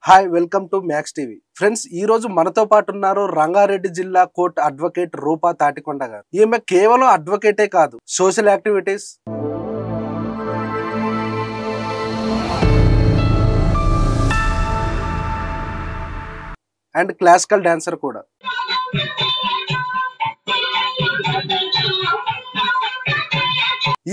Hi welcome to max TV friends. ఈ రోజు మనతో పాటు ఉన్నారు రంగారెడ్డి జిల్లా కోర్టు అడ్వకేట్ రూపా తాటికొండ గారు. ఈమె కేవలం అడ్వకేటే కాదు, social activities and classical dancer కూడా.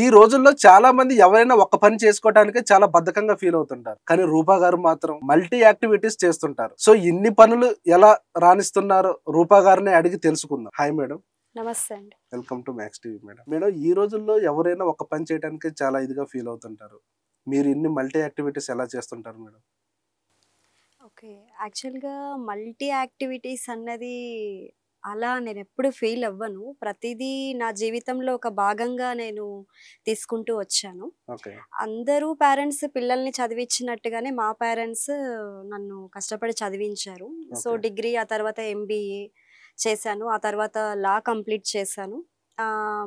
ఈ రోజుల్లో చాలా మంది ఎవరైనా ఒక పని చేసుకోవడానికి చాలా బద్ధకంగా ఫీల్ అవుతుంటారు, కానీ రూపా గారు మాత్రం మల్టీ యాక్టివిటీస్ చేస్తుంటారు. సో ఇన్ని పనులు ఎలా రాణిస్తున్నారో రూపా గారిని అడిగి తెలుసుకుందాం. Hi madam. నమస్తే అండి. Welcome to max TV. Madam, ఈ రోజుల్లో ఎవరైనా ఒక పని చేయడానికి చాలా ఇదిగా ఫీల్ అవుతుంటారు. మీరు ఇన్ని మల్టీ యాక్టివిటీస్ ఎలా చేస్తుంటారు మేడం? ఓకే, యాక్చువల్గా మల్టీ యాక్టివిటీస్ అన్నది అలా నేను ఎప్పుడు ఫీల్ అవ్వను. ప్రతిదీ నా జీవితంలో ఒక భాగంగా నేను తీసుకుంటూ వచ్చాను. ఓకే. అందరూ పేరెంట్స్ పిల్లల్ని చదివించినట్టుగానే మా పేరెంట్స్ నన్ను కష్టపడి చదివించారు. So Okay. డిగ్రీ, ఆ తర్వాత ఎంబీఏ చేశాను, ఆ తర్వాత లా కంప్లీట్ చేశాను.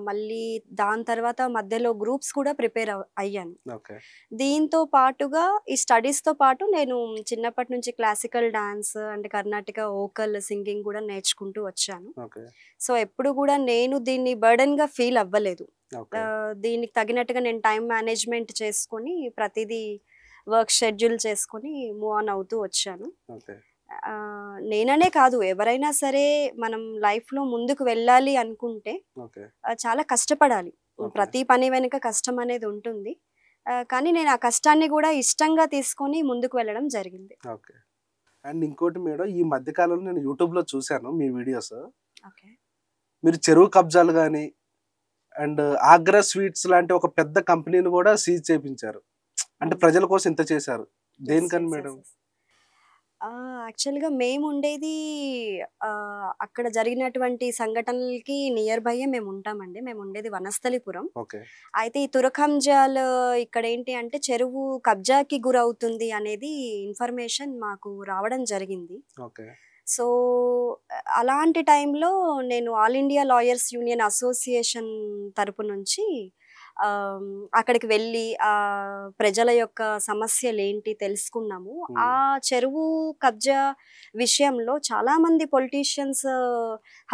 మళ్ళీ దాని తర్వాత మధ్యలో గ్రూప్స్ కూడా ప్రిపేర్ అయ్యాను. ఓకే. దీంతో పాటుగా ఈ స్టడీస్తో పాటు నేను చిన్నప్పటి నుంచి classical dance and Karnataka vocal singing కూడా నేర్చుకుంటూ వచ్చాను. ఓకే. సో ఎప్పుడు కూడా నేను దీన్ని బర్డన్గా ఫీల్ అవ్వలేదు. ఓకే. దీనికి తగినట్టుగా నేను టైం మేనేజ్మెంట్ చేసుకొని ప్రతిదీ వర్క్ షెడ్యూల్ చేసుకొని మూవ్ ఆన్ అవుతూ వచ్చాను. ఓకే. నేననే కాదు, ఎవరైనా సరే మనం లైఫ్లో ముందుకు వెళ్ళాలి అనుకుంటే ఓకే. చాలా కష్టపడాలి. Okay. ప్రతి పని వెనుక కష్టం అనేది ఉంటుంది. కానీ నేను ఆ కష్టాన్ని కూడా ఇష్టంగా తీసుకొని ముందుకు వెళ్ళడం జరిగింది. ఓకే. అండ్ ఇంకోటి మేడం, ఈ మధ్య కాలంలో నేను యూట్యూబ్లో చూశాను మీ వీడియోస్. ఓకే. మీరు చెరువు కబ్జాలు కానీ అండ్ ఆగ్రా స్వీట్స్ లాంటి ఒక పెద్ద కంపెనీని కూడా సీజ్ చేయించారు. అంటే ప్రజల కోసం ఇంత చేశారు. దేనికని మేడం? యాక్చువల్గా మేము ఉండేది అక్కడ జరిగినటువంటి సంఘటనలకి నియర్ బైయే మేము ఉంటామండి. మేము ఉండేది వనస్థలిపురం. ఓకే. అయితే ఈ తురకంజాల్ ఇక్కడ ఏంటి అంటే చెరువు కబ్జాకి గురవుతుంది అనేది ఇన్ఫర్మేషన్ మాకు రావడం జరిగింది. ఓకే. సో అలాంటి టైంలో నేను all India lawyers union association తరపు నుంచి అక్కడికి వెళ్ళి ప్రజల యొక్క సమస్యలు ఏంటి తెలుసుకున్నాము. ఆ చెరువు కబ్జా విషయంలో చాలా మంది పొలిటీషియన్స్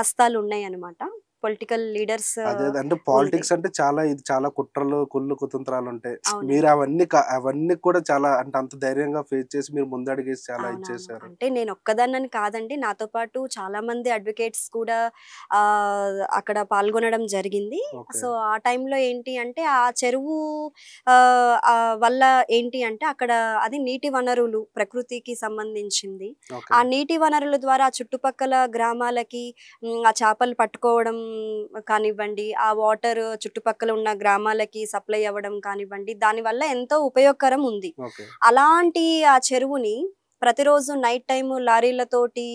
హస్తాలు ఉన్నాయి అన్నమాట. Political leaders. అంటే పాలిటిక్స్ అంటే చాలా ఇది చాలా కుట్రలు కుళ్ళు కుతంత్రాలు ఉంటాయి. అవును. మీరు అవన్నీ కూడా చాలా అంటే అంత ధైర్యంగా ఫేస్ చేసి మీరు ముందడిగేసి చాలా ఇది చేశారు. అంటే నేను ఒక్కదాన్నని కాదండి, నాతో పాటు చాలా మంది అడ్వకేట్స్ కూడా అక్కడ పాల్గొనడం జరిగింది. Okay. సో ఆ టైంలో ఏంటి అంటే ఆ చెరువు వల్ల ఏంటి అంటే అక్కడ అది నీటి వనరులు ప్రకృతికి సంబంధించింది. Okay. ఆ నీటి వనరుల ద్వారా చుట్టుపక్కల గ్రామాలకి ఆ చేపలు పట్టుకోవడం కానివ్వండి, ఆ వాటర్ చుట్టుపక్కల ఉన్న గ్రామాలకి సప్లై అవ్వడం కానివ్వండి, దానివల్ల ఎంతో ఉపయోగకరం ఉంది. Okay. అలాంటి ఆ చెరువుని ప్రతిరోజు నైట్ టైము లారీలతోటి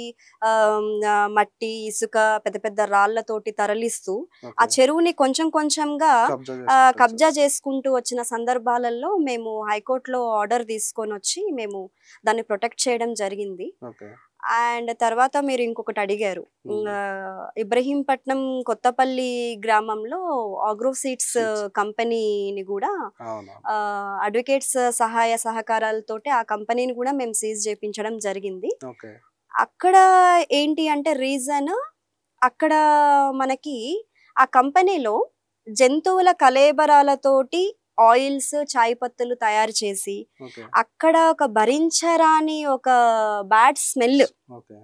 మట్టి, ఇసుక, పెద్ద పెద్ద రాళ్లతోటి తరలిస్తూ ఆ Okay. చెరువుని కొంచెం కొంచెంగా కబ్జా కబ్జా చేసుకుంటూ వచ్చిన సందర్భాలలో మేము హైకోర్టులో ఆర్డర్ తీసుకొని వచ్చి మేము దాన్ని ప్రొటెక్ట్ చేయడం జరిగింది. Okay. అండ్ తర్వాత మీరు ఇంకొకటి అడిగారు, ఇబ్రహీంపట్నం కొత్తపల్లి గ్రామంలో ఆగ్రో సీడ్స్ కంపెనీని కూడా అవును. అడ్వకేట్స్ సహాయ సహకారాలతోటి ఆ కంపెనీని కూడా మేము సీజ్ చేయించడం జరిగింది. ఓకే. అక్కడ ఏంటి అంటే రీజన్, అక్కడ మనకి ఆ కంపెనీలో జంతువుల కళేబరాలతోటి ఆయిల్స్, చాయ్ పత్తులు తయారు చేసి ఓకే. అక్కడ ఒక భరించరాని ఒక బ్యాడ్ స్మెల్. ఓకే.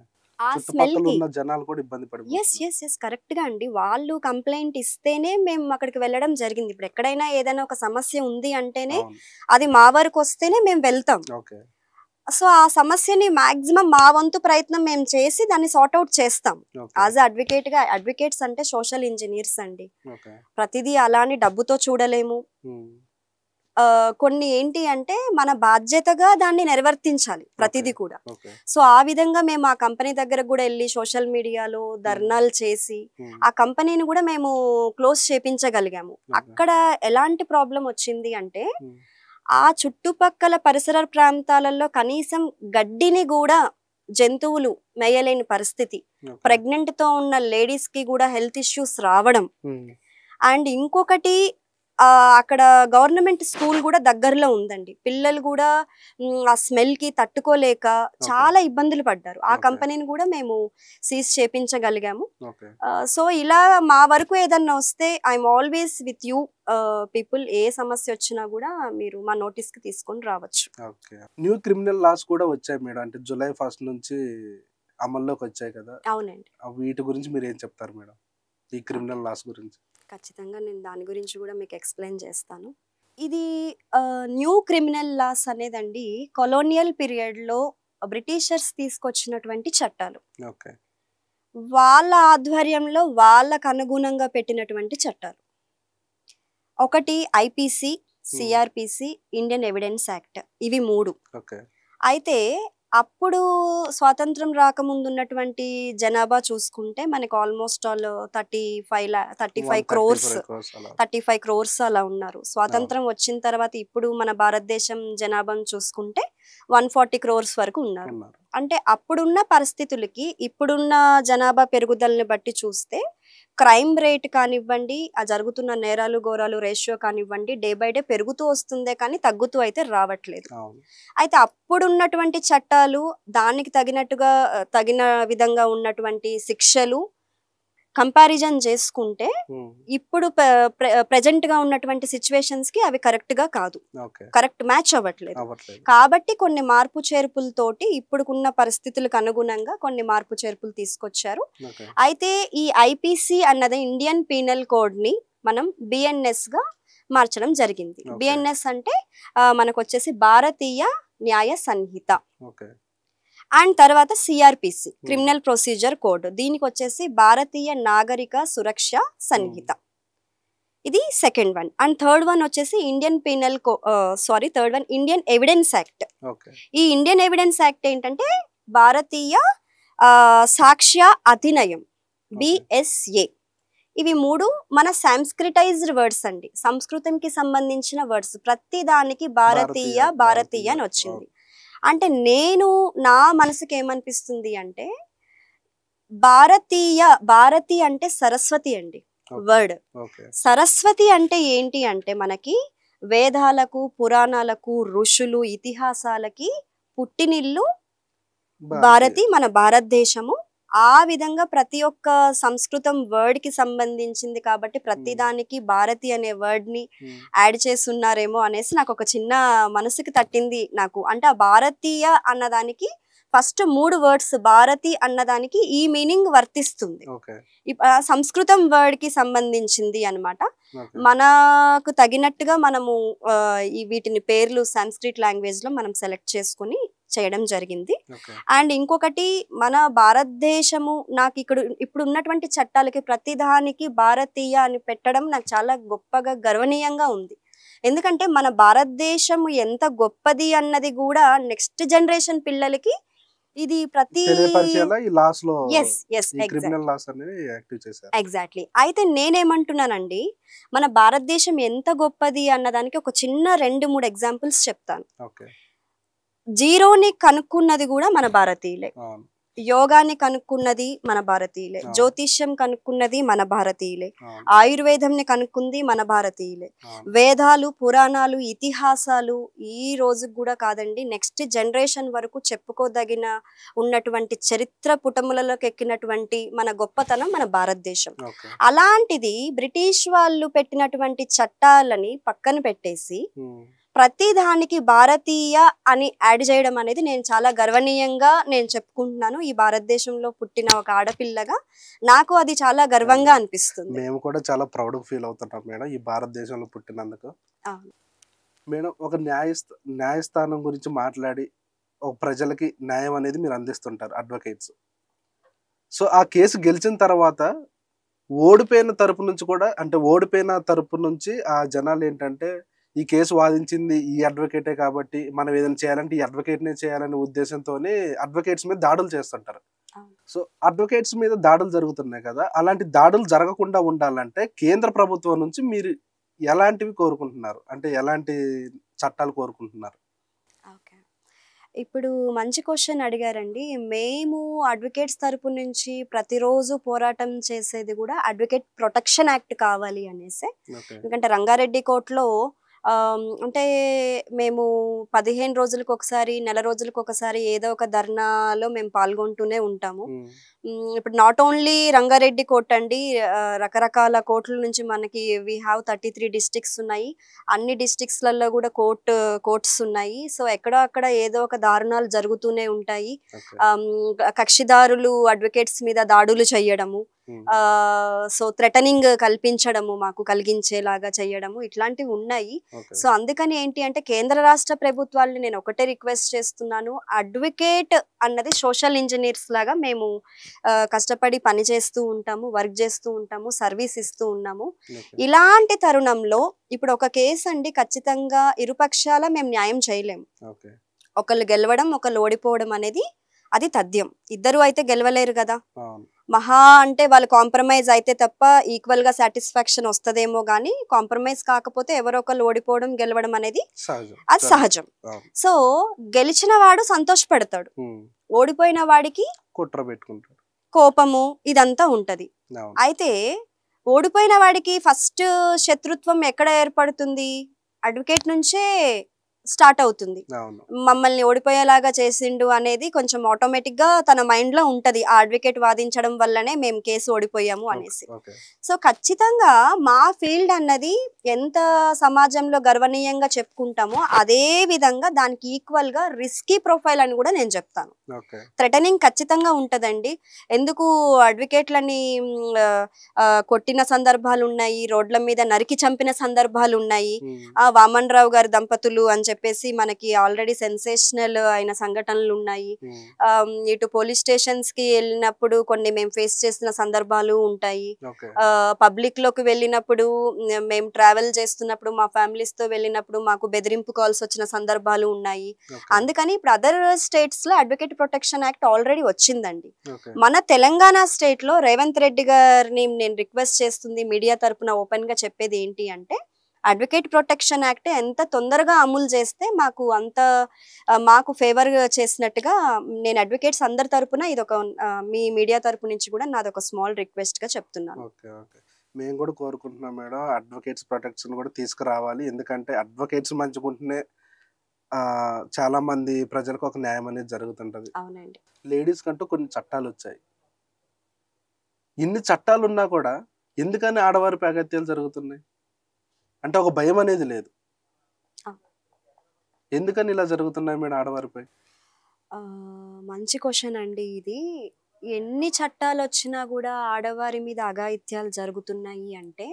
ఆ స్మెల్ చుట్టుపక్కల కి ఉన్న జనాలు కూడా ఇబ్బంది ఎస్ పడిపోతున్నారు. ఎస్ ఎస్ కరెక్ట్ గా అండి, వాళ్ళు కంప్లైంట్ ఇస్తేనే మేము అక్కడికి వెళ్ళడం జరిగింది. ఇప్పుడు ఎక్కడైనా ఏదైనా ఒక సమస్య ఉంది అంటేనే అవును. అది మా వరకు వస్తేనే మేము వెళ్తాం. ఓకే. సో ఆ సమస్యని మాక్సిమం మా వంతు ప్రయత్నం మేము చేసి దాన్ని సార్ట్ అవుట్ చేస్తాం. ఓకే. యాజ్ అడ్వకేట్ గా, అడ్వకేట్స్ అంటే సోషల్ ఇంజనీర్స్ అండి. ఓకే. ప్రతిదీ అలాని డబ్బుతో చూడలేము. ఉమ్. కొన్ని ఏంటి అంటే మన బాధ్యతగా దాన్ని నిర్వర్తించాలి ప్రతిదీ కూడా. ఓకే. సో ఆ విధంగా మేము ఆ కంపెనీ దగ్గర కూడా వెళ్ళి సోషల్ మీడియాలో ధర్నాలు చేసి ఆ కంపెనీని కూడా మేము క్లోజ్ చేపించగలిగాము. అక్కడ ఎలాంటి ప్రాబ్లం వచ్చింది అంటే ఆ చుట్టుపక్కల పరిసర ప్రాంతాలలో కనీసం గడ్డిని కూడా జంతువులు మేయలేని పరిస్థితి, ప్రెగ్నెంట్ తో ఉన్న లేడీస్ కి కూడా హెల్త్ ఇష్యూస్ రావడం. అండ్ ఇంకొకటి అక్కడ గవర్నమెంట్ స్కూల్ కూడా దగ్గరలో ఉందండి. పిల్లలు కూడా ఆ స్మెల్ కి తట్టుకోలేక చాలా ఇబ్బందులు పడ్డారు. ఆ కంపెనీని కూడా మేము సీజ్ చేపించగలిగాము. సో ఇలా మా వరకు ఏదన్నా వస్తే I'm always with you people. ఏ సమస్య వచ్చినా కూడా మీరు మా నోటీస్ కి తీసుకొని రావచ్చు. న్యూ క్రిమినల్ లాస్ కూడా వచ్చాయి మేడం, అంటే జూలై 1 నుంచి అమల్లోకి వచ్చాయి కదా. అవునండి. వీటి గురించి మీరు ఏం చెప్తారు మేడం, ఈ క్రిమినల్ లాస్ గురించి? ఖచ్చితంగా నేను దాని గురించి కూడా మీకు ఎక్స్ప్లెయిన్ చేస్తాను. ఇది న్యూ క్రిమినల్ లాస్ అనేదండి కొలోనియల్ పీరియడ్లో బ్రిటిషర్స్ తీసుకొచ్చినటువంటి చట్టాలు. వాళ్ళ ఆధ్వర్యంలో వాళ్ళకు అనుగుణంగా పెట్టినటువంటి చట్టాలు. ఒకటి IPC, CrPC, Indian evidence act, ఇవి 3. అయితే అప్పుడు స్వాతంత్రం రాకముందు ఉన్నటువంటి జనాభా చూసుకుంటే మనకి ఆల్మోస్ట్ ఆల్ 35 crores అలా ఉన్నారు. స్వాతంత్రం వచ్చిన తర్వాత ఇప్పుడు మన భారతదేశం జనాభాను చూసుకుంటే 140 crores వరకు ఉన్నారు. అంటే అప్పుడున్న పరిస్థితులకి ఇప్పుడున్న జనాభా పెరుగుదలని బట్టి చూస్తే క్రైమ్ రేట్ కానివ్వండి, ఆ జరుగుతున్న నేరాలు ఘోరాలు రేషియో కానివ్వండి, డే బై డే పెరుగుతూ వస్తుందే కానీ తగ్గుతూ అయితే రావట్లేదు. అయితే అప్పుడున్నటువంటి చట్టాలు దానికి తగిన విధంగా ఉన్నటువంటి శిక్షలు కంపారిజన్ చేసుకుంటే ఇప్పుడు ప్రెజెంట్ గా ఉన్నటువంటి సిచ్యువేషన్స్ కి అవి కరెక్ట్ గా కాదు, కరెక్ట్ మ్యాచ్ అవ్వట్లేదు. కాబట్టి కొన్ని మార్పు చేర్పులతోటి ఇప్పుడున్న పరిస్థితులకు అనుగుణంగా కొన్ని మార్పు చేర్పులు తీసుకొచ్చారు. అయితే ఈ ఐపీసీ అన్నది ఇండియన్ పీనల్ కోడ్ ని మనం బిఎన్ఎస్ గా మార్చడం జరిగింది. బిఎన్ఎస్ అంటే మనకు వచ్చేసి భారతీయ న్యాయ సంహిత. అండ్ తర్వాత సిఆర్పిసి క్రిమినల్ ప్రొసీజర్ కోడ్, దీనికి వచ్చేసి భారతీయ నాగరిక సురక్ష సంహిత. ఇది second one. And third one వచ్చేసి ఇండియన్ ఇండియన్ ఎవిడెన్స్ యాక్ట్. ఈ ఇండియన్ ఎవిడెన్స్ యాక్ట్ ఏంటంటే భారతీయ సాక్ష్య అధినయం, బిఎస్ఏ. ఇవి 3 మన సాంస్క్రిటైజ్డ్ వర్డ్స్ అండి, సంస్కృతంకి సంబంధించిన వర్డ్స్. ప్రతి దానికి భారతీయ అని వచ్చింది. అంటే నేను నా మనసుకి ఏమనిపిస్తుంది అంటే భారతి అంటే సరస్వతి అండి వర్డ్. సరస్వతి అంటే ఏంటి అంటే మనకి వేదాలకు, పురాణాలకు, ఋషులు, ఇతిహాసాలకి పుట్టినిల్లు భారతి, మన భారతదేశము. ఆ విధంగా ప్రతి ఒక్క సంస్కృతం వర్డ్ కి సంబంధించింది కాబట్టి ప్రతి దానికి భారతి అనే వర్డ్ ని యాడ్ చేస్తున్నారేమో అనేసి నాకు ఒక చిన్న మనసుకి తట్టింది నాకు. అంటే ఆ భారతీయ అన్నదానికి ఫస్ట్ 3 వర్డ్స్ భారతి అన్నదానికి ఈ మీనింగ్ వర్తిస్తుంది. సంస్కృతం వర్డ్ కి సంబంధించింది అన్నమాట. మనకు తగినట్టుగా మనము వీటిని పేర్లు సంస్కృత్ లాంగ్వేజ్ లో మనం సెలెక్ట్ చేసుకుని చేయడం జరిగింది. అండ్ ఇంకొకటి మన భారతదేశము నాకు ఇప్పుడు ఉన్నటువంటి చట్టాలకి ప్రతిదానికి భారతీయ అని పెట్టడం నాకు చాలా గొప్పగా గర్వనీయంగా ఉంది. ఎందుకంటే మన భారతదేశం ఎంత గొప్పది అన్నది కూడా నెక్స్ట్ జనరేషన్ పిల్లలకి ఇది ఎగ్జాక్ట్లీ. అయితే నేనేమంటున్నానండి, మన భారతదేశం ఎంత గొప్పది అన్నదానికి ఒక చిన్న 2-3 ఎగ్జాంపుల్స్ చెప్తాను. జీరోని కనుక్కున్నది కూడా మన భారతీయులే, యోగాని కనుక్కున్నది మన భారతీయులే, జ్యోతిష్యం కనుక్కున్నది మన భారతీయులే, ఆయుర్వేదంని కనుక్కుంది మన భారతీయులే, వేదాలు, పురాణాలు, ఇతిహాసాలు ఈ రోజుకు కూడా కాదండి నెక్స్ట్ జనరేషన్ వరకు చెప్పుకోదగిన ఉన్నటువంటి చరిత్ర పుటములలోకి ఎక్కినటువంటి మన గొప్పతనం మన భారతదేశం. అలాంటిది బ్రిటిష్ వాళ్ళు పెట్టినటువంటి చట్టాలని పక్కన పెట్టేసి ప్రతి దానికి భారతీయ అని యాడ్ చేయడం అనేది నేను చాలా గర్వనీయంగా నేను చెప్పుకుంటున్నాను. ఈ భారతదేశంలో పుట్టిన ఒక ఆడపిల్లగా నాకు అది చాలా గర్వంగా అనిపిస్తుంది. మేము కూడా చాలా ప్రౌడ్ ఫీల్ అవుతున్నాం మేడం ఈ భారతదేశంలో పుట్టినందుకు. మేడం, ఒక న్యాయస్థానం గురించి మాట్లాడి ఒక ప్రజలకి న్యాయం అనేది మీరు అందిస్తుంటారు, అడ్వకేట్స్. సో ఆ కేసు గెలిచిన తర్వాత ఓడిపోయిన తరపు నుంచి ఆ జనాలు ఏంటంటే ఈ కేసు వాదించింది ఈ అడ్వకేటే కాబట్టి మనం ఏదైనా చేయాలంటే ఈ అడ్వకేట్నే చేయాలనే ఉద్దేశంతోనే అడ్వకేట్స్ మీద దాడులు చేస్తుంటారు. సో అడ్వకేట్స్ మీద దాడులు జరుగుతున్నాయి కదా, అలాంటి దాడులు జరగకుండా ఉండాలంటే కేంద్ర ప్రభుత్వం నుంచి మీరు ఎలాంటివి కోరుకుంటున్నారు, అంటే ఎలాంటి చట్టాలు కోరుకుంటున్నారు? ఇప్పుడు మంచి క్వశ్చన్ అడిగారండి. మేము అడ్వకేట్స్ తరపు నుంచి ప్రతిరోజు పోరాటం చేసేది కూడా అడ్వకేట్ ప్రొటెక్షన్ యాక్ట్ కావాలి అనేసి. ఎందుకంటే రంగారెడ్డి కోర్టులో అంటే మేము 15 రోజులకు ఒకసారి, నెల రోజులకు ఒకసారి ఏదో ఒక ధర్నాలో మేము పాల్గొంటూనే ఉంటాము. ఇప్పుడు నాట్ ఓన్లీ రంగారెడ్డి కోర్ట్ అండి, రకరకాల కోర్టుల నుంచి మనకి వీ హ్యావ్ 33 డిస్ట్రిక్ట్స్ ఉన్నాయి. అన్ని డిస్ట్రిక్ట్స్లలో కూడా కోర్ట్స్ ఉన్నాయి. సో ఎక్కడో అక్కడ ఏదో ఒక దారుణాలు జరుగుతూనే ఉంటాయి. కక్షిదారులు అడ్వకేట్స్ మీద దాడులు చేయడము, సో థ్రెటనింగ్ కల్పించడము, మాకు కలిగించేలాగా చేయడము, ఇట్లాంటివి ఉన్నాయి. సో అందుకని ఏంటి అంటే కేంద్ర రాష్ట్ర ప్రభుత్వాలని నేను ఒకటే రిక్వెస్ట్ చేస్తున్నాను, అడ్వకేట్ అన్నది సోషల్ ఇంజనీర్స్ లాగా మేము కష్టపడి పని చేస్తూ ఉంటాము, వర్క్ చేస్తూ ఉంటాము, సర్వీస్ ఇస్తూ ఉన్నాము. ఇలాంటి తరుణంలో ఇప్పుడు ఒక కేసు అండి, ఖచ్చితంగా ఇరుపక్షాల మేము న్యాయం చేయలేము. ఒకళ్ళు గెలవడం, ఒకళ్ళు ఓడిపోవడం అనేది అది తథ్యం. ఇద్దరు అయితే గెలవలేరు కదా. మహా అంటే వాళ్ళు కాంప్రమైజ్ అయితే తప్ప ఈక్వల్ గా సాటిస్ఫాక్షన్ వస్తదేమో గానీ, కాంప్రమైజ్ కాకపోతే ఎవరో ఒకళ్ళు ఓడిపోవడం, గెలవడం అనేది అది సహజం. సో గెలిచిన వాడు సంతోషపడతాడు, ఓడిపోయిన వాడికి కుట్ర పెట్టుకుంటాడు, కోపము ఇదంతా ఉంటది. అయితే ఓడిపోయిన వాడికి ఫస్ట్ శత్రుత్వం ఎక్కడ ఏర్పడుతుంది? అడ్వకేట్ నుంచే స్టార్ట్ అవుతుంది. మమ్మల్ని ఓడిపోయేలాగా చేసిండు అనేది కొంచెం ఆటోమేటిక్ గా తన మైండ్ లో ఉంటది, ఆ అడ్వకేట్ వాదించడం వల్లనే మేము కేసు ఓడిపోయాము అనేసి. సో ఖచ్చితంగా మా ఫీల్డ్ అన్నది ఎంత సమాజంలో గర్వనీయంగా చెప్పుకుంటామో అదే విధంగా దానికి ఈక్వల్ గా రిస్కీ ప్రొఫైల్ అని కూడా నేను చెప్తాను. థ్రెటనింగ్ ఖచ్చితంగా ఉంటదండి. ఎందుకు అడ్వకేట్లని కొట్టిన సందర్భాలు ఉన్నాయి, రోడ్ల మీద నరికి చంపిన సందర్భాలు ఉన్నాయి. వామన్ రావు గారి దంపతులు అని చెప్పేసి మనకి ఆల్రెడీ సెన్సేషనల్ అయిన సంఘటనలు ఉన్నాయి. ఇటు పోలీస్ స్టేషన్స్ కి వెళ్ళినప్పుడు కొన్ని మేము ఫేస్ చేసిన సందర్భాలు ఉంటాయి. పబ్లిక్ లోకి వెళ్ళినప్పుడు, మేము ట్రావెల్ చేస్తున్నప్పుడు, మా ఫ్యామిలీస్ తో వెళ్ళినప్పుడు మాకు బెదిరింపు కాల్స్ వచ్చిన సందర్భాలు ఉన్నాయి. అందుకని ఇప్పుడు అదర్ స్టేట్స్ లో అడ్వకేట్ ప్రొటెక్షన్ యాక్ట్ ఆల్రెడీ వచ్చిందండి. మన తెలంగాణ స్టేట్ లో రేవంత్ రెడ్డి గారిని నేను రిక్వెస్ట్ చేస్తుంది, మీడియా తరపున ఓపెన్ గా చెప్పేది ఏంటి అంటే, అడ్వకేట్ ప్రొటెక్షన్ యాక్ట్ ఎంత తొందరగా అమలు చేస్తే మాకు ఫేవర్ చేసినట్టుగా నేను అడ్వకేట్స్ అందరి తరపున ఇదొక మీ మీడియా తరపు నుంచి కూడా నాదొక స్మాల్ రిక్వెస్ట్ గా చెప్తున్నాను. మేము కూడా కోరుకుంటున్నాం మేడం, అడ్వకేట్స్ ప్రొటెక్షన్ కూడా తీసుకురావాలి. ఎందుకంటే అడ్వకేట్స్ మంచుకుంటూనే చాలా మంది ప్రజలకు ఒక న్యాయం అనేది జరుగుతుంటది. అవునండి. లేడీస్ కంటూ కొన్ని చట్టాలు వచ్చాయి. ఇన్ని చట్టాలు ఉన్నా కూడా ఎందుకని ఆడవారి అగత్యాలు జరుగుతున్నాయి అంటే ఒక భయం అనేది లేదు. ఎందుకని ఇలా జరుగుతున్నాయి మేడం ఆడవారిపై? మంచి క్వశ్చన్ అండి ఇది. ఎన్ని చట్టాలు వచ్చినా కూడా ఆడవారి మీద అఘాయిత్యాలు జరుగుతున్నాయి అంటే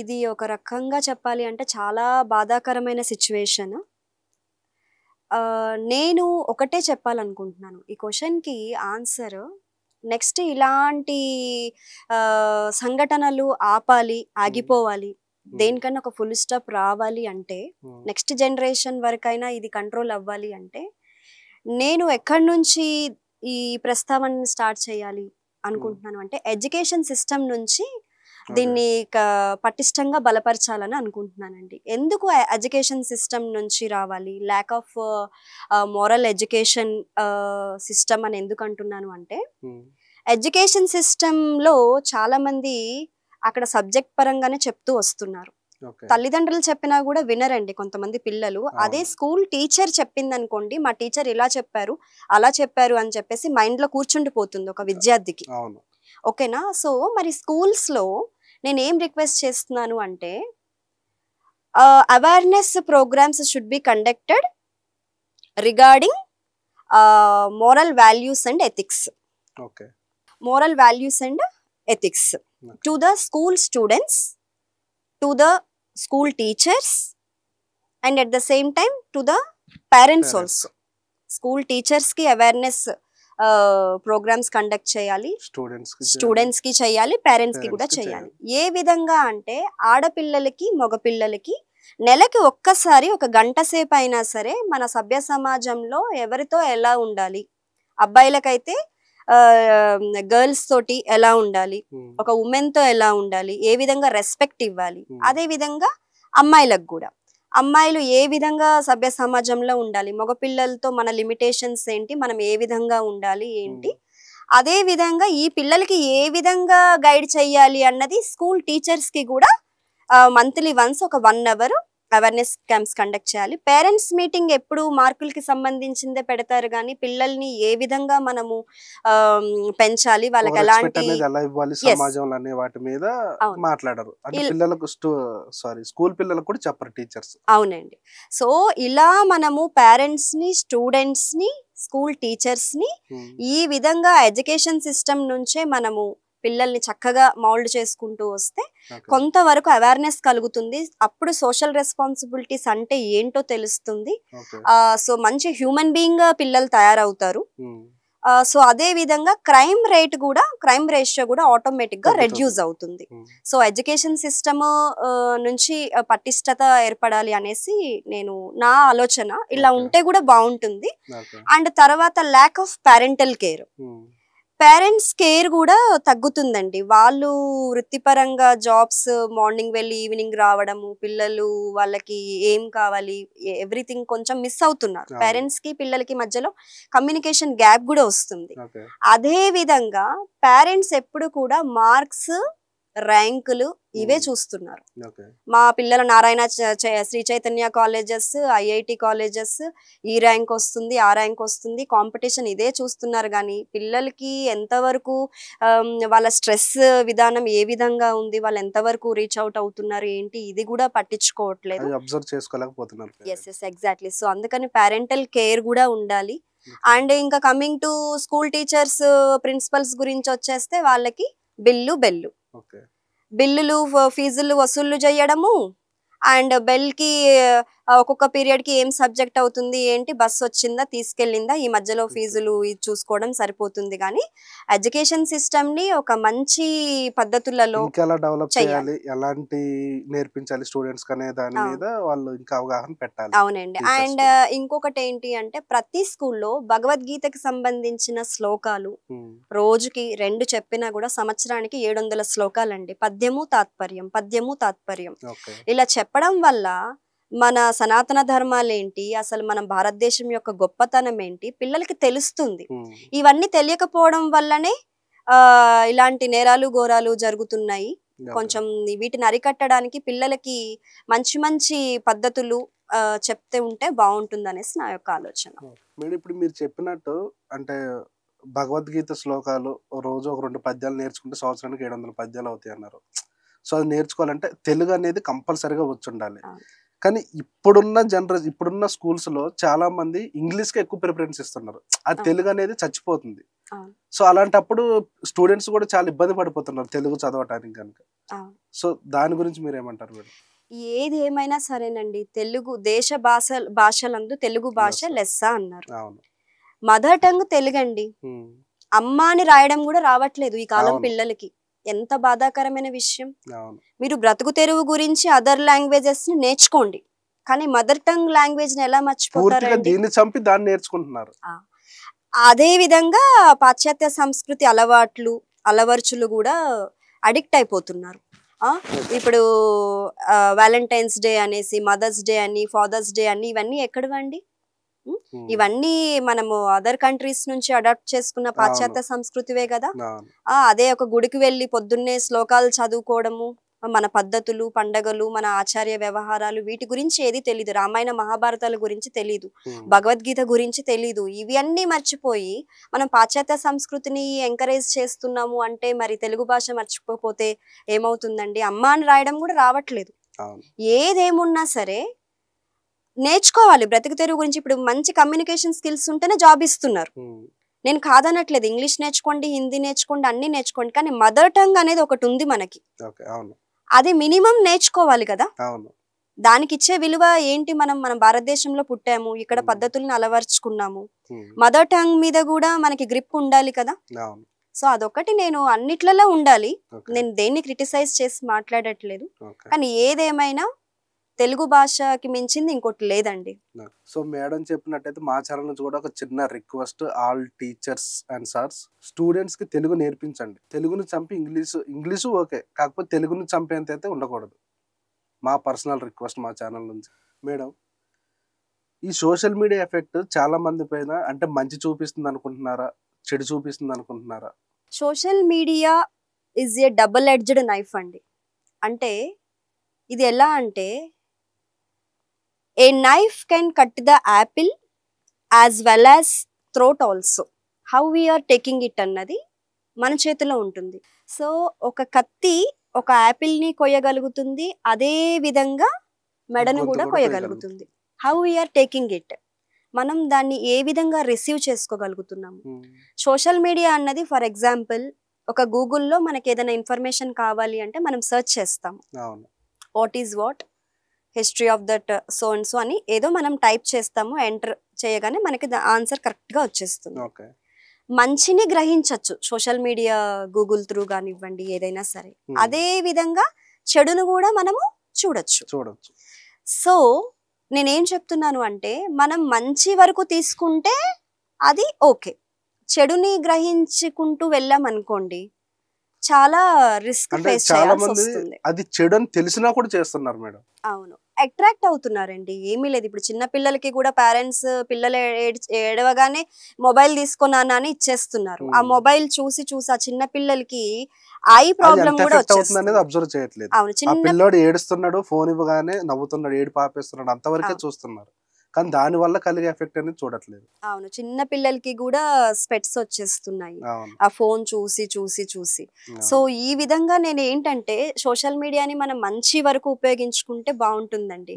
ఇది ఒక రకంగా చెప్పాలి అంటే చాలా బాధాకరమైన సిచ్యువేషన్. నేను ఒకటే చెప్పాలనుకుంటున్నాను ఈ క్వశ్చన్కి ఆన్సర్. నెక్స్ట్ ఇలాంటి సంఘటనలు ఆపాలి, ఆగిపోవాలి, దేనికన్నా ఒక ఫుల్ స్టాప్ రావాలి అంటే, నెక్స్ట్ జనరేషన్ వరకైనా ఇది కంట్రోల్ అవ్వాలి అంటే, నేను ఎక్కడి నుంచి ఈ ప్రస్తావన స్టార్ట్ చేయాలి అనుకుంటున్నాను అంటే, ఎడ్యుకేషన్ సిస్టమ్ నుంచి దీన్ని పటిష్టంగా బలపరచాలని అనుకుంటున్నానండి. ఎందుకు ఎడ్యుకేషన్ సిస్టమ్ నుంచి రావాలి, lack of moral education system అని ఎందుకు అంటున్నాను అంటే, ఎడ్యుకేషన్ సిస్టంలో చాలా మంది అక్కడ సబ్జెక్ట్ పరంగానే చెప్తూ వస్తున్నారు. తల్లిదండ్రులు చెప్పినా కూడా వినరండి కొంతమంది పిల్లలు. అదే స్కూల్ టీచర్ చెప్పింది అనుకోండి, మా టీచర్ ఇలా చెప్పారు, అలా చెప్పారు అని చెప్పేసి మైండ్ లో కూర్చుండిపోతుంది ఒక విద్యార్థికి. ఓకేనా? సో మరి స్కూల్స్ లో నేను ఏం రిక్వెస్ట్ చేస్తున్నాను అంటే, awareness programmes should be conducted regarding moral values and ethics. Moral values and ethics to the school students, to the school teachers, and at the same time to the parents also. School teachers ki awareness programs conduct cheyali, students ki cheyali, parents ki kuda cheyali. ఏ విధంగా అంటే ఆడపిల్లలకి మగపిల్లలకి నెలకి ఒక్కసారి ఒక గంట సేపు అయినా సరే మన సభ్య సమాజంలో ఎవరితో ఎలా ఉండాలి, అబ్బాయిలకైతే గర్ల్స్ తోటి ఎలా ఉండాలి, ఒక ఉమెన్ తో ఎలా ఉండాలి, ఏ విధంగా రెస్పెక్ట్ ఇవ్వాలి, అదే విధంగా అమ్మాయిలకు కూడా అమ్మాయిలు ఏ విధంగా సభ్య సమాజంలో ఉండాలి, మగ పిల్లలతో మన లిమిటేషన్స్ ఏంటి, మనం ఏ విధంగా ఉండాలి ఏంటి, అదే విధంగా ఈ పిల్లలకి ఏ విధంగా గైడ్ చేయాలి అన్నది స్కూల్ టీచర్స్ కి కూడా మంత్లీ వన్స్ ఒక 1 అవర్ అవేర్నెస్ క్యాంప్స్ కండక్ట్ చేయాలి. పేరెంట్స్ మీటింగ్ ఎప్పుడు మార్కులకి సంబంధించిందే పెడతారు కానీ పిల్లల్ని ఏ విధంగా మనము పెంచాలి, వాళ్ళకి ఎలాంటి ఎలా ఇవ్వాలి Yes. సమాజంలో అనే వాటి మీద అవును. మాట్లాడరు. అంటే ఇల్- పిల్లలకు స్కూల్ పిల్లలకు కూడా చెప్పరు టీచర్స్. అవునండి. సో ఇలా మనము పేరెంట్స్ ని, స్టూడెంట్స్ ని, స్కూల్ టీచర్స్ ని ఈ విధంగా ఎడ్యుకేషన్ సిస్టమ్ నుంచే మనము పిల్లల్ని చక్కగా మౌల్డ్ చేసుకుంటూ వస్తే కొంతవరకు అవేర్నెస్ కలుగుతుంది. అప్పుడు సోషల్ రెస్పాన్సిబిలిటీస్ అంటే ఏంటో తెలుస్తుంది. సో మంచి హ్యూమన్ బీయింగ్ పిల్లలు తయారవుతారు. సో అదే విధంగా క్రైమ్ రేషియో కూడా ఆటోమేటిక్ గా రెడ్యూస్ అవుతుంది. సో ఎడ్యుకేషన్ సిస్టమ్ నుంచి పటిష్టత ఏర్పడాలి అనేసి నేను నా ఆలోచన. ఇలా ఉంటే కూడా బాగుంటుంది. అండ్ తర్వాత lack of parental care, parents care కూడా తగ్గుతుందండి. వాళ్ళు వృత్తిపరంగా జాబ్స్, మార్నింగ్ వెళ్ళి ఈవినింగ్ రావడము, పిల్లలు వాళ్ళకి ఏం కావాలి ఎవ్రీథింగ్ కొంచెం మిస్ అవుతున్నారు. పేరెంట్స్ కి పిల్లలకి మధ్యలో కమ్యూనికేషన్ గ్యాప్ కూడా వస్తుంది. అదే విధంగా పేరెంట్స్ ఎప్పుడు కూడా మార్క్స్, ర్యాంకులు ఇవే చూస్తున్నారు. మా పిల్లల Narayana Sri Chaitanya colleges, IIT colleges ఈ ర్యాంక్ వస్తుంది, ఆ ర్యాంక్ వస్తుంది, కాంపిటీషన్ ఇదే చూస్తున్నారు. కానీ పిల్లలకి ఎంతవరకు వాళ్ళ స్ట్రెస్ విధానం ఏ విధంగా ఉంది, వాళ్ళు ఎంతవరకు రీచ్ అవుట్ అవుతున్నారు ఏంటి, ఇది కూడా పట్టించుకోవట్లేదు. Yes exactly. సో అందుకని పేరెంటల్ కేర్ కూడా ఉండాలి. అండ్ ఇంకా coming to school teachers, principals గురించి వచ్చేస్తే వాళ్ళకి బిల్లులు, ఫీజులు వసూళ్లు చేయడము, అండ్ బెల్ కి ఒక్కొక్క పీరియడ్ కి ఏం సబ్జెక్ట్ అవుతుంది ఏంటి, బస్సు వచ్చిందా తీసుకెళ్ళిందా, ఈ మధ్యలో ఫీజులు చూసుకోవడం సరిపోతుంది. కానీ ఎడ్యుకేషన్ సిస్టమ్ ని ఒక మంచి పద్ధతులలో డెవలప్ చేయాలి, ఎలాంటి నేర్పించాలి స్టూడెంట్స్ అనే దాని మీద వాళ్ళు ఇంకా అవగాహన పెట్టాలి. అవునండి. అండ్ ఇంకొకటి ఏంటి అంటే ప్రతి స్కూల్లో భగవద్గీతకి సంబంధించిన శ్లోకాలు రోజుకి 2 చెప్పినా కూడా సంవత్సరానికి 700 శ్లోకాలండి. పద్యము తాత్పర్యం ఇలా చెప్పడం వల్ల మన సనాతన ధర్మాలు ఏంటి, అసలు మనం భారతదేశం యొక్క గొప్పతనం ఏంటి పిల్లలకి తెలుస్తుంది. ఇవన్నీ తెలియకపోవడం వల్లనే ఇలాంటి నేరాలు ఘోరాలు జరుగుతున్నాయి. కొంచెం వీటిని అరికట్టడానికి పిల్లలకి మంచి మంచి పద్ధతులు చెప్తే ఉంటే బాగుంటుంది అనేసి నా యొక్క ఆలోచన. మేడం, ఇప్పుడు మీరు చెప్పినట్టు అంటే భగవద్గీత శ్లోకాలు రోజు ఒక 2 పద్యాలు నేర్చుకుంటే సంవత్సరానికి 700 పద్యాలు అవుతాయి అన్నారు. సో అది నేర్చుకోవాలంటే తెలుగు అనేది కంపల్సరీగా వచ్చి ఉండాలి. కానీ ఇప్పుడున్న స్కూల్స్ లో చాలా మంది ఇంగ్లీష్ కి ఎక్కువ ప్రిఫరెన్స్ ఇస్తున్నారు. ఆ తెలుగు అనేది చచ్చిపోతుంది. సో అలాంటప్పుడు స్టూడెంట్స్ కూడా చాలా ఇబ్బంది పడిపోతున్నారు తెలుగు చదవటానికి కనుక. సో దాని గురించి మీరు ఏమంటారు మేడం? ఏది ఏమైనా సరేనండి, తెలుగు దేశ భాషలందు తెలుగు భాష లెస్స అన్నారు. మదర్ టంగ్ తెలుగండి. అమ్మ అని రాయడం కూడా రావట్లేదు ఈ కాలం పిల్లలకి. ఎంత బాధాకరమైన విషయం. మీరు బ్రతుకు తెరువు గురించి అదర్ లాంగ్వేజెస్ ని నేర్చుకోండి, కానీ మదర్ టంగ్ లాంగ్వేజ్ ని ఎలా మర్చిపోతారండి? అదే విధంగా పాశ్చాత్య సంస్కృతి అలవర్చులు కూడా అడిక్ట్ అయిపోతున్నారు. ఇప్పుడు వ్యాలంటైన్స్ డే అనేసి, మదర్స్ డే అని, ఫాదర్స్ డే అని, ఇవన్నీ ఎక్కడవండి? ఇవన్నీ మనము అదర్ కంట్రీస్ నుంచి అడాప్ట్ చేసుకున్న పాశ్చాత్య సంస్కృతివే కదా. అదే ఒక గుడికి వెళ్ళి పొద్దున్నే శ్లోకాలు చదువుకోవడము, మన పద్ధతులు, పండగలు, మన ఆచార్య వ్యవహారాలు వీటి గురించి ఏది తెలీదు. రామాయణ మహాభారతాల గురించి తెలీదు, భగవద్గీత గురించి తెలీదు. ఇవి అన్నీ మర్చిపోయి మనం పాశ్చాత్య సంస్కృతిని ఎంకరేజ్ చేస్తున్నాము అంటే మరి తెలుగు భాష మర్చిపోతే ఏమవుతుందండి? అమ్మ అని రాయడం కూడా రావట్లేదు. ఏదేమున్నా సరే నేర్చుకోవాలి బ్రతుకు తెరువు గురించి. ఇప్పుడు మంచి కమ్యూనికేషన్ స్కిల్స్ ఉంటేనే జాబ్ ఇస్తున్నారు. నేను కాదనట్లేదు, ఇంగ్లీష్ నేర్చుకోండి, హిందీ నేర్చుకోండి, అన్ని నేర్చుకోండి, కానీ మదర్ టంగ్ అనేది ఒకటి ఉంది మనకి. అది మినిమం నేర్చుకోవాలి కదా. దానికి ఇచ్చే విలువ ఏంటి? మన భారతదేశంలో పుట్టాము, ఇక్కడ పద్ధతులను అలవర్చుకున్నాము, మదర్ టంగ్ మీద కూడా మనకి గ్రిప్ ఉండాలి కదా. సో అదొకటి నేను అన్నిట్లలో ఉండాలి. నేను దేన్ని క్రిటిసైజ్ చేసి మాట్లాడట్లేదు, కానీ ఏదేమైనా తెలుగు భాషకి మించింది ఇంకోటి లేదండి. సో మేడం చెప్పినట్టయితే మా ఛానల్ నుంచి కూడా ఒక చిన్న request, all teachers and sirs, students కి తెలుగు నేర్పించండి. తెలుగును చంపి ఇంగ్లీషు ఓకే, కాకపోతే తెలుగును చంపేంత అయితే ఉండకూడదు. మా పర్సనల్ రిక్వెస్ట్ మా ఛానల్ నుంచి. మేడం, ఈ సోషల్ మీడియా ఎఫెక్ట్ చాలా మంది పైన అంటే మంచి చూపిస్తుంది అనుకుంటున్నారా, చెడు చూపిస్తుంది అనుకుంటున్నారా? Social media is a double edged knife అండి. అంటే ఇది ఎలా అంటే a knife can cut the apple as well as throat also. How we are taking it అన్నది మన చేతిలో ఉంటుంది. సో ఒక కత్తి ఒక యాపిల్ని కొయ్యగలుగుతుంది, అదే విధంగా మెడను గొంతు కూడా కూడా కొయ్యగలుగుతుంది. హౌ వీఆర్ టేకింగ్ ఇట్, మనం దాన్ని ఏ విధంగా రిసీవ్ చేసుకోగలుగుతున్నాము. సోషల్ మీడియా అన్నది ఫర్ ఎగ్జాంపుల్ ఒక గూగుల్లో మనకి ఏదైనా ఇన్ఫర్మేషన్ కావాలి అంటే మనం సెర్చ్ చేస్తాము. What is what, history of that so and so అని ఏదో మనం టైప్ చేస్తాము. ఎంటర్ చేయగానే మనకి ఆన్సర్ కరెక్ట్గా వచ్చేస్తుంది. మంచిని గ్రహించవచ్చు సోషల్ మీడియా గూగుల్ త్రూ కానివ్వండి ఏదైనా సరే. అదే విధంగా చెడును కూడా మనము చూడొచ్చు. సో నేనేం చెప్తున్నాను అంటే మనం మంచి వరకు తీసుకుంటే అది ఓకే, చెడుని గ్రహించుకుంటూ వెళ్ళాం అనుకోండి చాలా రిస్క్ ఫేస్ చేయాల్సి వస్తుంది. అది చెడు అని తెలిసినా కూడా చేస్తున్నారు మేడం. అవును, అట్రాక్ట్ అవుతున్నారండి. ఏమీ లేదు, ఇప్పుడు చిన్న పిల్లలకి కూడా పేరెంట్స్ పిల్లలు ఏడవగానే మొబైల్ తీసుకున్నానా అని ఇచ్చేస్తున్నారు. ఆ మొబైల్ చూసి చూసి ఆ చిన్న పిల్లలకి ఐ ప్రాబ్లం కూడా వచ్చేస్తుంది. అబ్జర్వ్ చేయట్లేదు. అవును, చిన్న పిల్లోడు ఏడుస్తున్నాడు, ఫోన్ ఇవ్వగానే నవ్వుతున్నాడు, ఏడు పాపేస్తున్నాడు, అంతవరకే చూస్తున్నారు. కానీ దాని వల్ల కలిగే ఎఫెక్ట్ అనేది చూడట్లేదు. అవును, చిన్న పిల్లలకి కూడా స్పెట్స్ వచ్చేస్తున్నాయి ఆ ఫోన్ చూసి చూసి చూసి. సో ఈ విధంగా నేను ఏంటంటే సోషల్ మీడియాని మనం మంచి వరకు ఉపయోగించుకుంటే బాగుంటుందండి.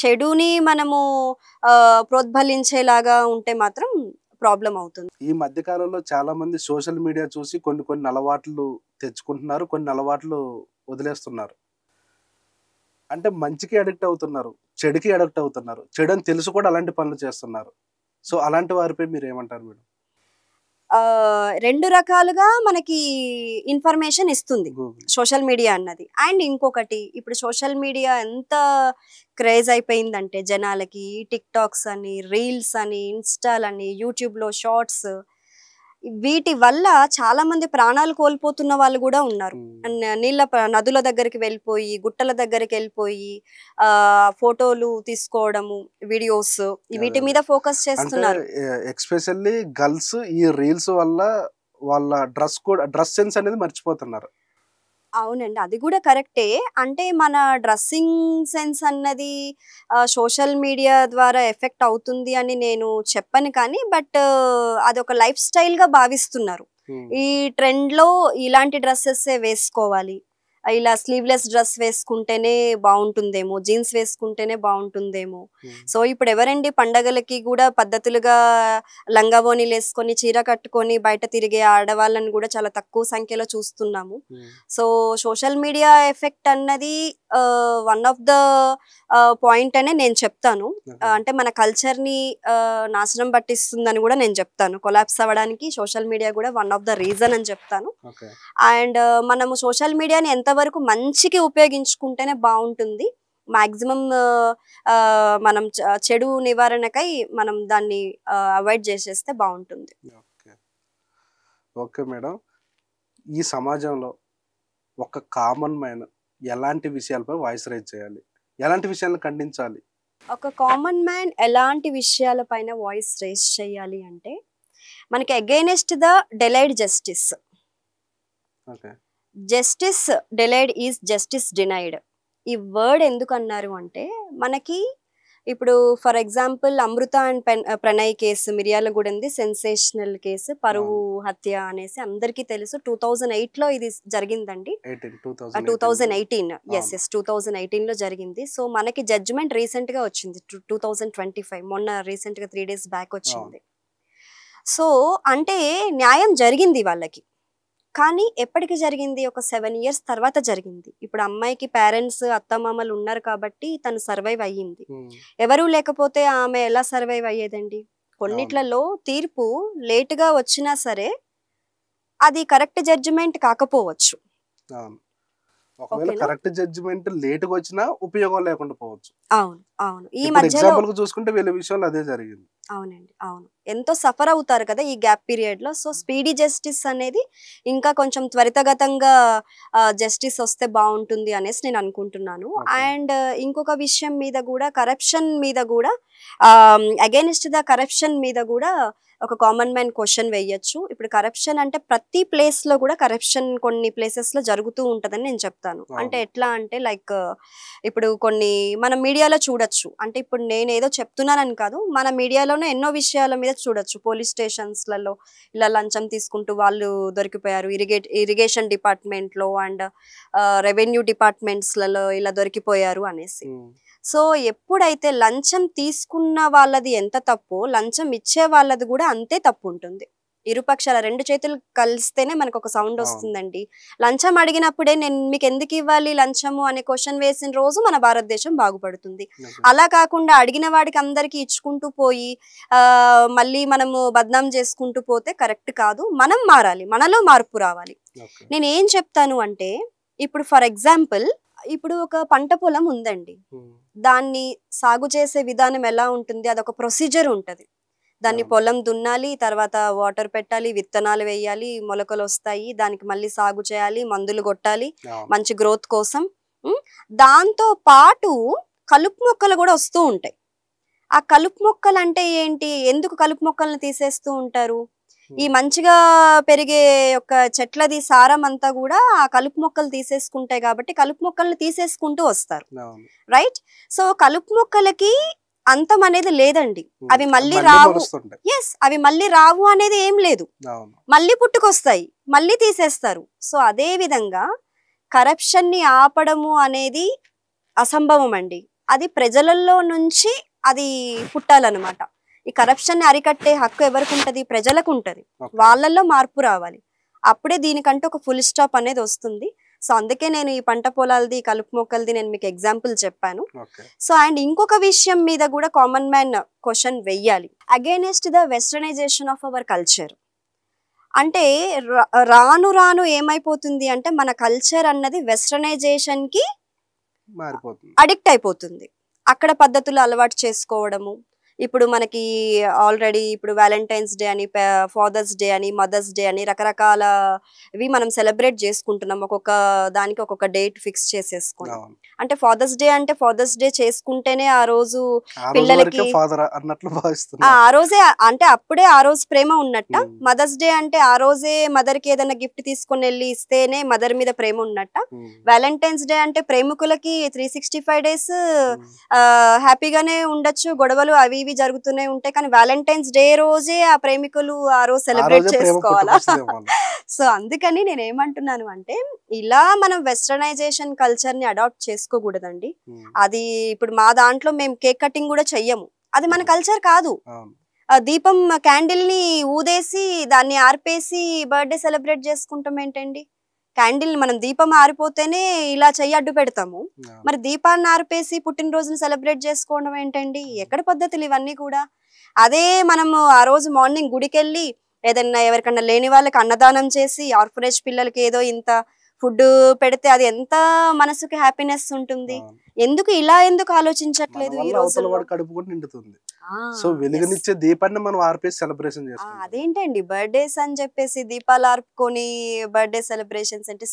చెడుని మనము ప్రోద్బలించేలాగా ఉంటే మాత్రం ప్రాబ్లం అవుతుంది. ఈ మధ్య కాలంలో చాలా మంది సోషల్ మీడియా చూసి కొన్ని అలవాట్లు తెచ్చుకుంటున్నారు, కొన్ని అలవాట్లు వదిలేస్తున్నారు. అంటే మంచికి అడిక్ట్ అవుతున్నారు, చెడుకి అడిక్ట్ అవుతున్నారు, చెడు అని తెలుసు కూడా అలాంటి పనులు చేస్తున్నారు. సో అలాంటి వారిపై మీరు ఏమంటారు మేడం? రెండు రకాలుగా మనకి ఇన్ఫర్మేషన్ ఇస్తుంది సోషల్ మీడియా అన్నది. అండ్ ఇంకొకటి, ఇప్పుడు సోషల్ మీడియా ఎంత క్రేజ్ అయిపోయిందంటే జనాలకి, టిక్ టాక్స్ అని, రీల్స్ అని, ఇన్స్టాలని, యూట్యూబ్లో షార్ట్స్, వీటి వల్ల చాలా మంది ప్రాణాలు కోల్పోతున్న వాళ్ళు కూడా ఉన్నారు. నదుల దగ్గరికి వెళ్ళిపోయి, గుట్టల దగ్గరికి వెళ్ళిపోయి ఫోటోలు తీసుకోవడము, వీడియోస్, వీటి మీద ఫోకస్ చేస్తున్నారు. ఎస్పెషల్లీ గర్ల్స్ ఈ రీల్స్ వల్ల వాళ్ళ డ్రెస్ సెన్స్ అనేది మర్చిపోతున్నారు. అవునండి, అది కూడా కరెక్టే. అంటే మన డ్రెస్సింగ్ సెన్స్ అన్నది సోషల్ మీడియా ద్వారా ఎఫెక్ట్ అవుతుంది అని నేను చెప్పను, కానీ బట్ అదొక లైఫ్ స్టైల్గా భావిస్తున్నారు. ఈ ట్రెండ్లో ఇలాంటి డ్రెస్సెస్ వేసుకోవాలి, ఇలా స్లీవ్లెస్ డ్రెస్ వేసుకుంటేనే బాగుంటుందేమో, జీన్స్ వేసుకుంటేనే బాగుంటుందేమో. సో ఇప్పుడు ఎవరండి పండగలకి కూడా పద్ధతులుగా లంగావోనీలు వేసుకొని చీర కట్టుకొని బయట తిరిగే ఆడవాళ్ళని కూడా చాలా తక్కువ సంఖ్యలో చూస్తున్నాము. సో సోషల్ మీడియా ఎఫెక్ట్ అన్నది వన్ ఆఫ్ ద పాయింట్ అనే నేను చెప్తాను. అంటే మన కల్చర్ని నాశనం పట్టిస్తుందని కూడా నేను చెప్తాను. కొలాప్స్ అవ్వడానికి సోషల్ మీడియా కూడా వన్ ఆఫ్ ద రీజన్ అని చెప్తాను. అండ్ మనము సోషల్ మీడియాని ఎంతవరకు మంచికి ఉపయోగించుకుంటేనే బాగుంటుంది. మాక్సిమం మనం చెడు నివారణకై మనం దాన్ని అవాయిడ్ చేసేస్తే బాగుంటుంది. ఓకే మేడం, ఈ సమాజంలో ఒక కామన్ మ్యాన్ ఎలాంటి విషయాలపై వాయిస్ రైజ్ చేయాలి, ఎలాంటి విషయాలను ఖండించాలి? ఒక కామన్ మ్యాన్ ఎలాంటి విషయాలపైన వాయిస్ రైజ్ చేయాలి అంటే మనకి against the delayed justice. Justice delayed is justice denied. ఈ వర్డ్ ఎందుకు అన్నారు అంటే మనకి ఇప్పుడు for example Amrutha and Pranay case మిర్యాలగూడెంది సెన్సేషనల్ కేసు, పరువు హత్య అనేసి అందరికీ తెలుసు. 2008లో ఇది జరిగిందండి. 2018 ఎస్ 2018లో జరిగింది. సో మనకి జడ్జిమెంట్ రీసెంట్ గా వచ్చింది 2025, మొన్న రీసెంట్ గా 3 days బ్యాక్ వచ్చింది. సో అంటే న్యాయం జరిగింది వాళ్ళకి, కానీ ఎప్పటికి జరిగింది? ఒక 7 years తర్వాత జరిగింది. ఇప్పుడు అమ్మాయికి పేరెంట్స్ అత్తమామలు ఉన్నారు కాబట్టి తను సర్వైవ్ అయ్యింది. ఎవరూ లేకపోతే ఆమె ఎలా సర్వైవ్ అయ్యేదండి? కొన్నిట్లలో తీర్పు లేటుగా వచ్చినా సరే అది కరెక్ట్ జడ్జిమెంట్ కాకపోవచ్చు. కరెక్ట్ జడ్జిమెంట్ లేటుగా వచ్చినా ఉపయోగం లేకుండా పోవచ్చు. అవును అవును, ఈ మధ్యలో చూసుకుంటే వీళ్ళ విషయంలో అదే జరిగింది. అవునండి, అవును. ఎంతో సఫర్ అవుతారు కదా ఈ గ్యాప్ పీరియడ్‌లో. సో, స్పీడీ జస్టిస్ అనేది ఇంకా కొంచెం త్వరితగతంగా జస్టిస్ వస్తే బావుంటుంది అనేసి నేను అనుకుంటున్నాను. ఓకే. అండ్ ఇంకొక విషయం మీద గూడా కరప్షన్ మీద గూడా అగైనిస్ట్ ద కరప్షన్ మీద గూడా ఒక కామన్ మ్యాన్ క్వెషన్ వేయొచ్చు. ఇప్పుడు కరప్షన్ అంటే ప్రతి ప్లేస్‌లో గూడా కరప్షన్ కొన్ని ప్లేసెస్‌లో జరుగుతూ ఉంటదని నేను చెప్తాను. అంటే అవును. ఎట్లా అంటే లైక్ ఇప్పుడు కొన్ని మనం మీడియాలో చూడొచ్చు. అంటే ఇప్పుడు నేనేదో చెప్తున్నానని కాదు. మన మీడియాలోనే ఎన్నో విషయాల మీద చూడొచ్చు. పోలీస్ స్టేషన్స్‌లలో ఇలా లంచం తీసుకుంటూ వాళ్ళు దొరికిపోయారు. ఇరిగేషన్ డిపార్ట్‌మెంట్‌లో అండ్ రెవెన్యూ డిపార్ట్‌మెంట్స్‌లలో ఇలా దొరికిపోయారు అనేసి. ఉమ్. సో, ఎప్పుడైతే లంచం తీసుకున్న వాళ్ళది ఎంత తప్పో, లంచం ఇచ్చే వాళ్ళది గూడా అంతే తప్పుంటుంది. ఇరుపక్షాల 2 చేతులు కలిస్తేనే మనకొక సౌండ్ అవును. వస్తుందండి. లంచం అడిగినప్పుడే నేను మీకెందుకివ్వాలి లంచము అనే క్వెషన్ వేసిన రోజు మన భారతదేశం బాగుపడుతుంది. ఓకే. అలా కాకుండా అడిగిన వాడికి అందరికి ఇచ్చుకుంటూ పోయి మళ్ళీ మనము బద్నాం చేసుకుంటూ పోతే కరెక్ట్ కాదు. మనం మారాలి. మనలో మార్పు రావాలి. ఓకే. నేనేం చెప్తాను అంటే, ఇప్పుడు ఫర్ ఎగ్జాంపుల్ ఇప్పుడు ఒక పంట పొలం ఉందండి. ఉమ్. దాన్ని సాగు చేసే విధానం ఎలా ఉంటుంది? అదొక ప్రొసీజర్ ఉంటది. దాన్ని అవును. పొలం దున్నాలి, తర్వాత వాటర్ పెట్టాలి, విత్తనాలు వేయాలి, మొలకలొస్తాయి. దానికి మళ్ళీ సాగు చేయాలి, మందులు కొట్టాలి అవును. మంచి గ్రోత్ కోసం. హ్మ్. దాంతో పాటు కలుపు మొక్కలు గూడా వస్తూ ఉంటాయి. ఆ కలుపు మొక్కలంటే ఏంటి? ఎందుకు కలుపు మొక్కల్ని తీసేస్తూ ఉంటారు? ఈ ఉమ్. మంచిగా పెరిగే యొక్క చెట్లది సారం అంతా గూడా ఆ కలుపు మొక్కలు తీసేసుకుంటాయి గాబట్టి, కలుపు మొక్కల్ని తీసేసుకుంటూ వస్తారు. అవును. రైట్? సో, కలుపు మొక్కలకి అంతం అనేది లేదండి. ఉమ్. అవి మళ్ళీ మళ్ళీ రావు. మొలుస్తుంటాయి. యెస్. అవి మళ్ళీ రావు అనేది ఏం లేదు. అవును. మళ్ళీ పుట్టుకొస్తాయి. మళ్ళీ తీసేస్తారు. సో, అదే విధంగా కరప్షన్‌ని ఆపడము అనేది అసంభవం అండి. అది ప్రజలల్లో నుంచి అది పుట్టాలన్నమాట. ఈ కరప్షన్‌ని అరికట్టే హక్కు ఎవరికుంటది? ప్రజలకుంటది. ఓకే. వాళ్ళల్లో మార్పు రావాలి. అప్పుడే దీనికంటూ ఒక ఫుల్ స్టాప్ అనేది వస్తుంది. సో, అందుకే నేను ఈ పంట పొలాలది, కలుపు మొక్కలది నేను మీకు ఎగ్జాంపుల్ చెప్పాను. ఓకే. సో, అండ్ ఇంకొక విషయం మీద గూడా కామన్ మ్యాన్ క్వెషన్ వెయ్యాలి. Against the westernisation of our culture. అంటే రాను రాను ఏమైపోతుంది అంటే మన కల్చర్ అన్నది వెస్టర్నైజేషన్‌కి మారిపోతుంది. అడిక్ట్ అయిపోతుంది. అక్కడ పద్ధతులు అలవాటు చేసుకోవడము. ఇప్పుడు మనకి ఆల్రెడీ ఇప్పుడు వాలంటైన్స్ డే అని, ఫాదర్స్ డే అని, మదర్స్ డే అని రకరకాలవి మనం సెలబ్రేట్ చేసుకుంటున్నాం. ఒక్కొక్క దానికి ఒక్కొక్క డేట్ ఫిక్స్ చేసేసుకొని. అవును. అంటే ఫాదర్స్ డే చేసుకుంటేనే ఆ రోజు ఆ రోజు వరకే పిల్లలకి ఫాదర్ అన్నట్లు ఆ భావిస్తున్నారు. ఆ రోజే అంటే అప్పుడే ఆ రోజు ప్రేమ ఉన్నట్ట. ఉమ్. మదర్స్ డే అంటే ఆ రోజే మదర్‌కి ఏదైనా గిఫ్ట్ తీసుకొని ఎళ్లి ఇస్తేనే మదర్ మీద ప్రేమ ఉన్నట్ట. ఉమ్. వాలంటైన్స్ డే అంటే ప్రేమికులకి 365 డేస్ ఉమ్. హ్యాపీగానే ఉండొచ్చు. గొడవలు అవి ఇవి జరుగుతూనే ఉంటాయి. కానీ వాలంటైన్స్ డే రోజే ఆ ప్రేమికులు ఆ రోజు ఆ సెలబ్రేట్ రోజే ప్రేమ చేసుకోవాలా? పుట్టుకొస్తుందేమో అని. సో, అందుకని నేనేమంటున్నాను అంటే, ఇలా మనం వెస్టర్నైజేషన్ కల్చర్‌ని అడాప్ట్ చేసుకోకూడదండి. ఉమ్. అది ఇప్పుడు మా దాంట్లో మేము కేక్ కటింగ్ గూడా చెయ్యము. అది మన కల్చర్ కాదు. అవును. దీపం క్యాండిల్‌ని ఊదేసి, దాన్ని ఆర్పేసి బర్త్‌డే సెలబ్రేట్ చేసుకుంటాం ఏంటండి? క్యాండిల్ మనం దీపం ఆరిపోతేనే ఇలా చెయ్యి అడ్డు పెడతాము. అవును. మరి దీపాన్ని ఆర్పేసి పుట్టినరోజుని సెలబ్రేట్ చేసుకోవడం ఏంటండి? ఎక్కడ పద్ధతులు ఇవన్నీ కూడా? అదే మనము ఆ రోజు మార్నింగ్ గుడికెళ్ళి ఏదన్నా ఎవరికన్నా లేని వాళ్ళకి అన్నదానం చేసి, ఆర్ఫనేజ్ పిల్లలకి ఏదో ఇంత ఫుడ్ పెడితే అది ఎంత మనసుకి హ్యాపీనెస్ ఉంటుంది. అవును. ఎందుకు మన ఆలోచించట్లేదు ఈ వల్ల అవతల రోజుల్లో? వాడి కడుపు కూడా నిండుతుంది. ఆ! So yes. వెలుగునిచ్చే దీపాన్ని మనం ఆర్పేసి సెలబ్రేషన్ చేసుకుంటాం. అదేంటండి బర్త్‌డేస్ అని చెప్పేసి దీపాలు ఆర్పుకొని బర్త్‌డే సెలబ్రేషన్స్ అంటే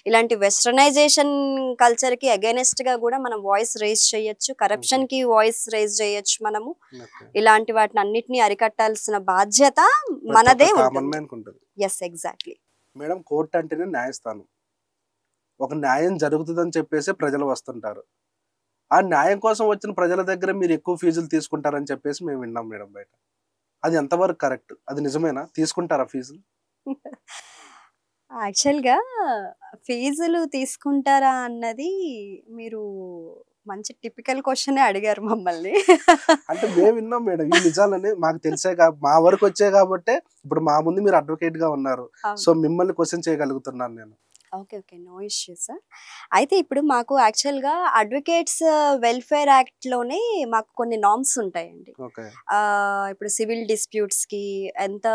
ఇలాంటి వెస్టర్నైజేషన్ కల్చర్‌కి అగైనెస్ట్‌గా గూడా మనం వాయిస్ రైజ్ చేయొచ్చు. కరప్షన్‌కి వాయిస్ రైజ్ చేయొచ్చు మనము. ఓకే. ఇలాంటి వాటిని అన్నిటిని అరికట్టాల్సిన బాధ్యత ప్రతి మనదే ఒక్క కామన్ ఉంటుంది. మ్యాన్‌కి ఉంటుంది. యెస్. ఎగ్జాక్ట్‌లీ. మేడం కోర్ట్ అంటేనే న్యాయస్థానం. ఒక న్యాయం జరుగుతుందని చెప్పేసి ప్రజలు వస్తుంటారు. ఆ న్యాయం కోసం వచ్చిన ప్రజల దగ్గర మీరు ఎక్కువ ఫీజులు తీసుకుంటారని చెప్పేసి మేము విన్నాం మేడం బయట. అది ఎంతవరకు కరెక్ట్? అది నిజమేనా? తీసుకుంటారా ఫీజులు? యాక్చువల్‌గా ఫీజులు తీసుకుంటారా అన్నది మీరు మంచి టిపికల్ క్వెషనే అడిగారు మమ్మల్ని. అంటే మేము విన్నాం మేడం. ఈ నిజాలని మాకు తెలిసాయి మా వరకు వచ్చాయి కాబట్టే ఇప్పుడు మా ముందు మీరు అడ్వకేట్‌గా ఉన్నారు. సో అవును. మిమ్మల్ని క్వెషన్ చేయగలుగుతున్నాను నేను. ఓకే. ఓకే. No issues. అయితే ఇప్పుడు మాకు యాక్చువల్‌గా అడ్వకేట్స్ వెల్ఫేర్ యాక్ట్‌లోనే మాకు కొన్ని నార్మ్స్ ఉంటాయండి. ఓకే. ఇప్పుడు సివిల్ డిస్ప్యూట్స్‌కి ఎంత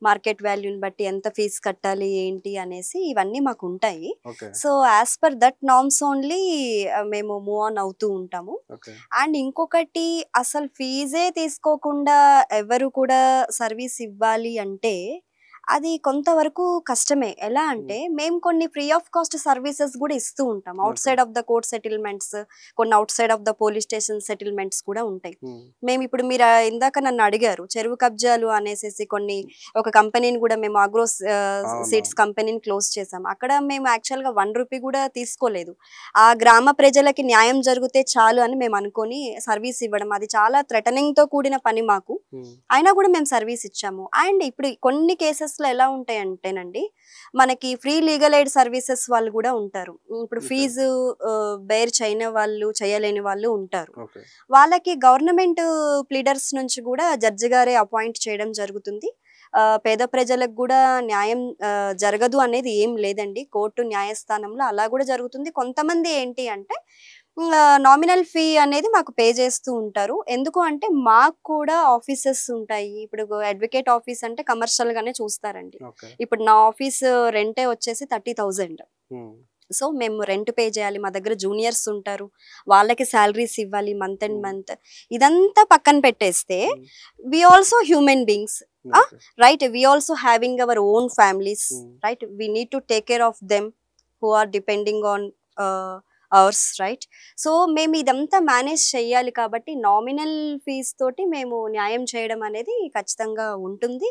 మార్కెట్ వాల్యూని బట్టి ఎంత ఫీజ్ కట్టాలి ఏంటి అనేసి ఇవన్నీ మాకు ఉంటాయి. Okay. So, as per that norms only మేము మూవ్ ఆన్ అవుతూ ఉంటాము. ఓకే. అండ్ ఇంకొకటి అసలు ఫీజే తీసుకోకుండా ఎవరు కూడా సర్వీస్ ఇవ్వాలి అంటే అది కొంతవరకు కష్టమే. ఎలా అంటే మేము కొన్ని ఫ్రీ ఆఫ్ కాస్ట్ సర్వీసెస్ కూడా ఇస్తూ ఉంటాం. Outside of the court settlements, కొన్ని outside of the police station settlements కూడా ఉంటాయి. మేము ఇప్పుడు మీరు ఇందాక నన్ను అడిగారు చెరువు కబ్జాలు అనేసేసి కొన్ని ఒక కంపెనీని కూడా మేము అగ్రో సీడ్స్ కంపెనీని క్లోజ్ చేసాం. అక్కడ మేము యాక్చువల్‌గా 1 రూపీ కూడా తీసుకోలేదు. ఆ గ్రామ ప్రజలకి న్యాయం జరిగితే చాలు అని మేము అనుకొని సర్వీస్ ఇవ్వడం అది చాలా థ్రెటనింగ్‌తో కూడిన పని మాకు. అయినా కూడా మేము సర్వీస్ ఇచ్చాము. అండ్ ఇప్పుడు కొన్ని కేసెస్‌లో ఎలా ఉంటాయంటేనండి మనకి ఫ్రీ లీగల్ ఎయిడ్ సర్వీసెస్ వాళ్ళు కూడా ఉంటారు. ఇప్పుడు ఫీజు బేర్ చేయలేని వాళ్ళు ఉంటారు. ఓకే. వాళ్ళకి గవర్నమెంట్ ప్లీడర్స్ నుంచి కూడా జడ్జి గారే అపాయింట్ చేయడం జరుగుతుంది. పేద ప్రజలకు కూడా న్యాయం జరగదు అనేది ఏం లేదండి. కోర్టు న్యాయస్థానంలో అలా కూడా జరుగుతుంది. కొంతమంది ఏంటి అంటే నామినల్ ఫీ అనేది మాకు పే చేస్తూ ఉంటారు. ఎందుకు అంటే మాకు కూడా ఆఫీసెస్ ఉంటాయి. ఇప్పుడు అడ్వకేట్ ఆఫీస్ అంటే కమర్షియల్ గానే చూస్తారండి. ఓకే. ఇప్పుడు నా ఆఫీస్ రెంటే వచ్చేసి 30,000. సో మేము రెంట్ పే చేయాలి. మా దగ్గర జూనియర్స్ ఉంటారు. వాళ్ళకి సాలరీస్ ఇవ్వాలి మంత్ అండ్ మంత్. ఇదంతా పక్కన పెట్టేస్తే we also human beings. Right, we also having our own families. Right, we need to take care of them who are depending on ours. Right, so మేము ఇదంతా manage చేయాలి కాబట్టి nominal fees తోటి మేము న్యాయం చేయడం అనేది ఖచ్చితంగా ఉంటుంది.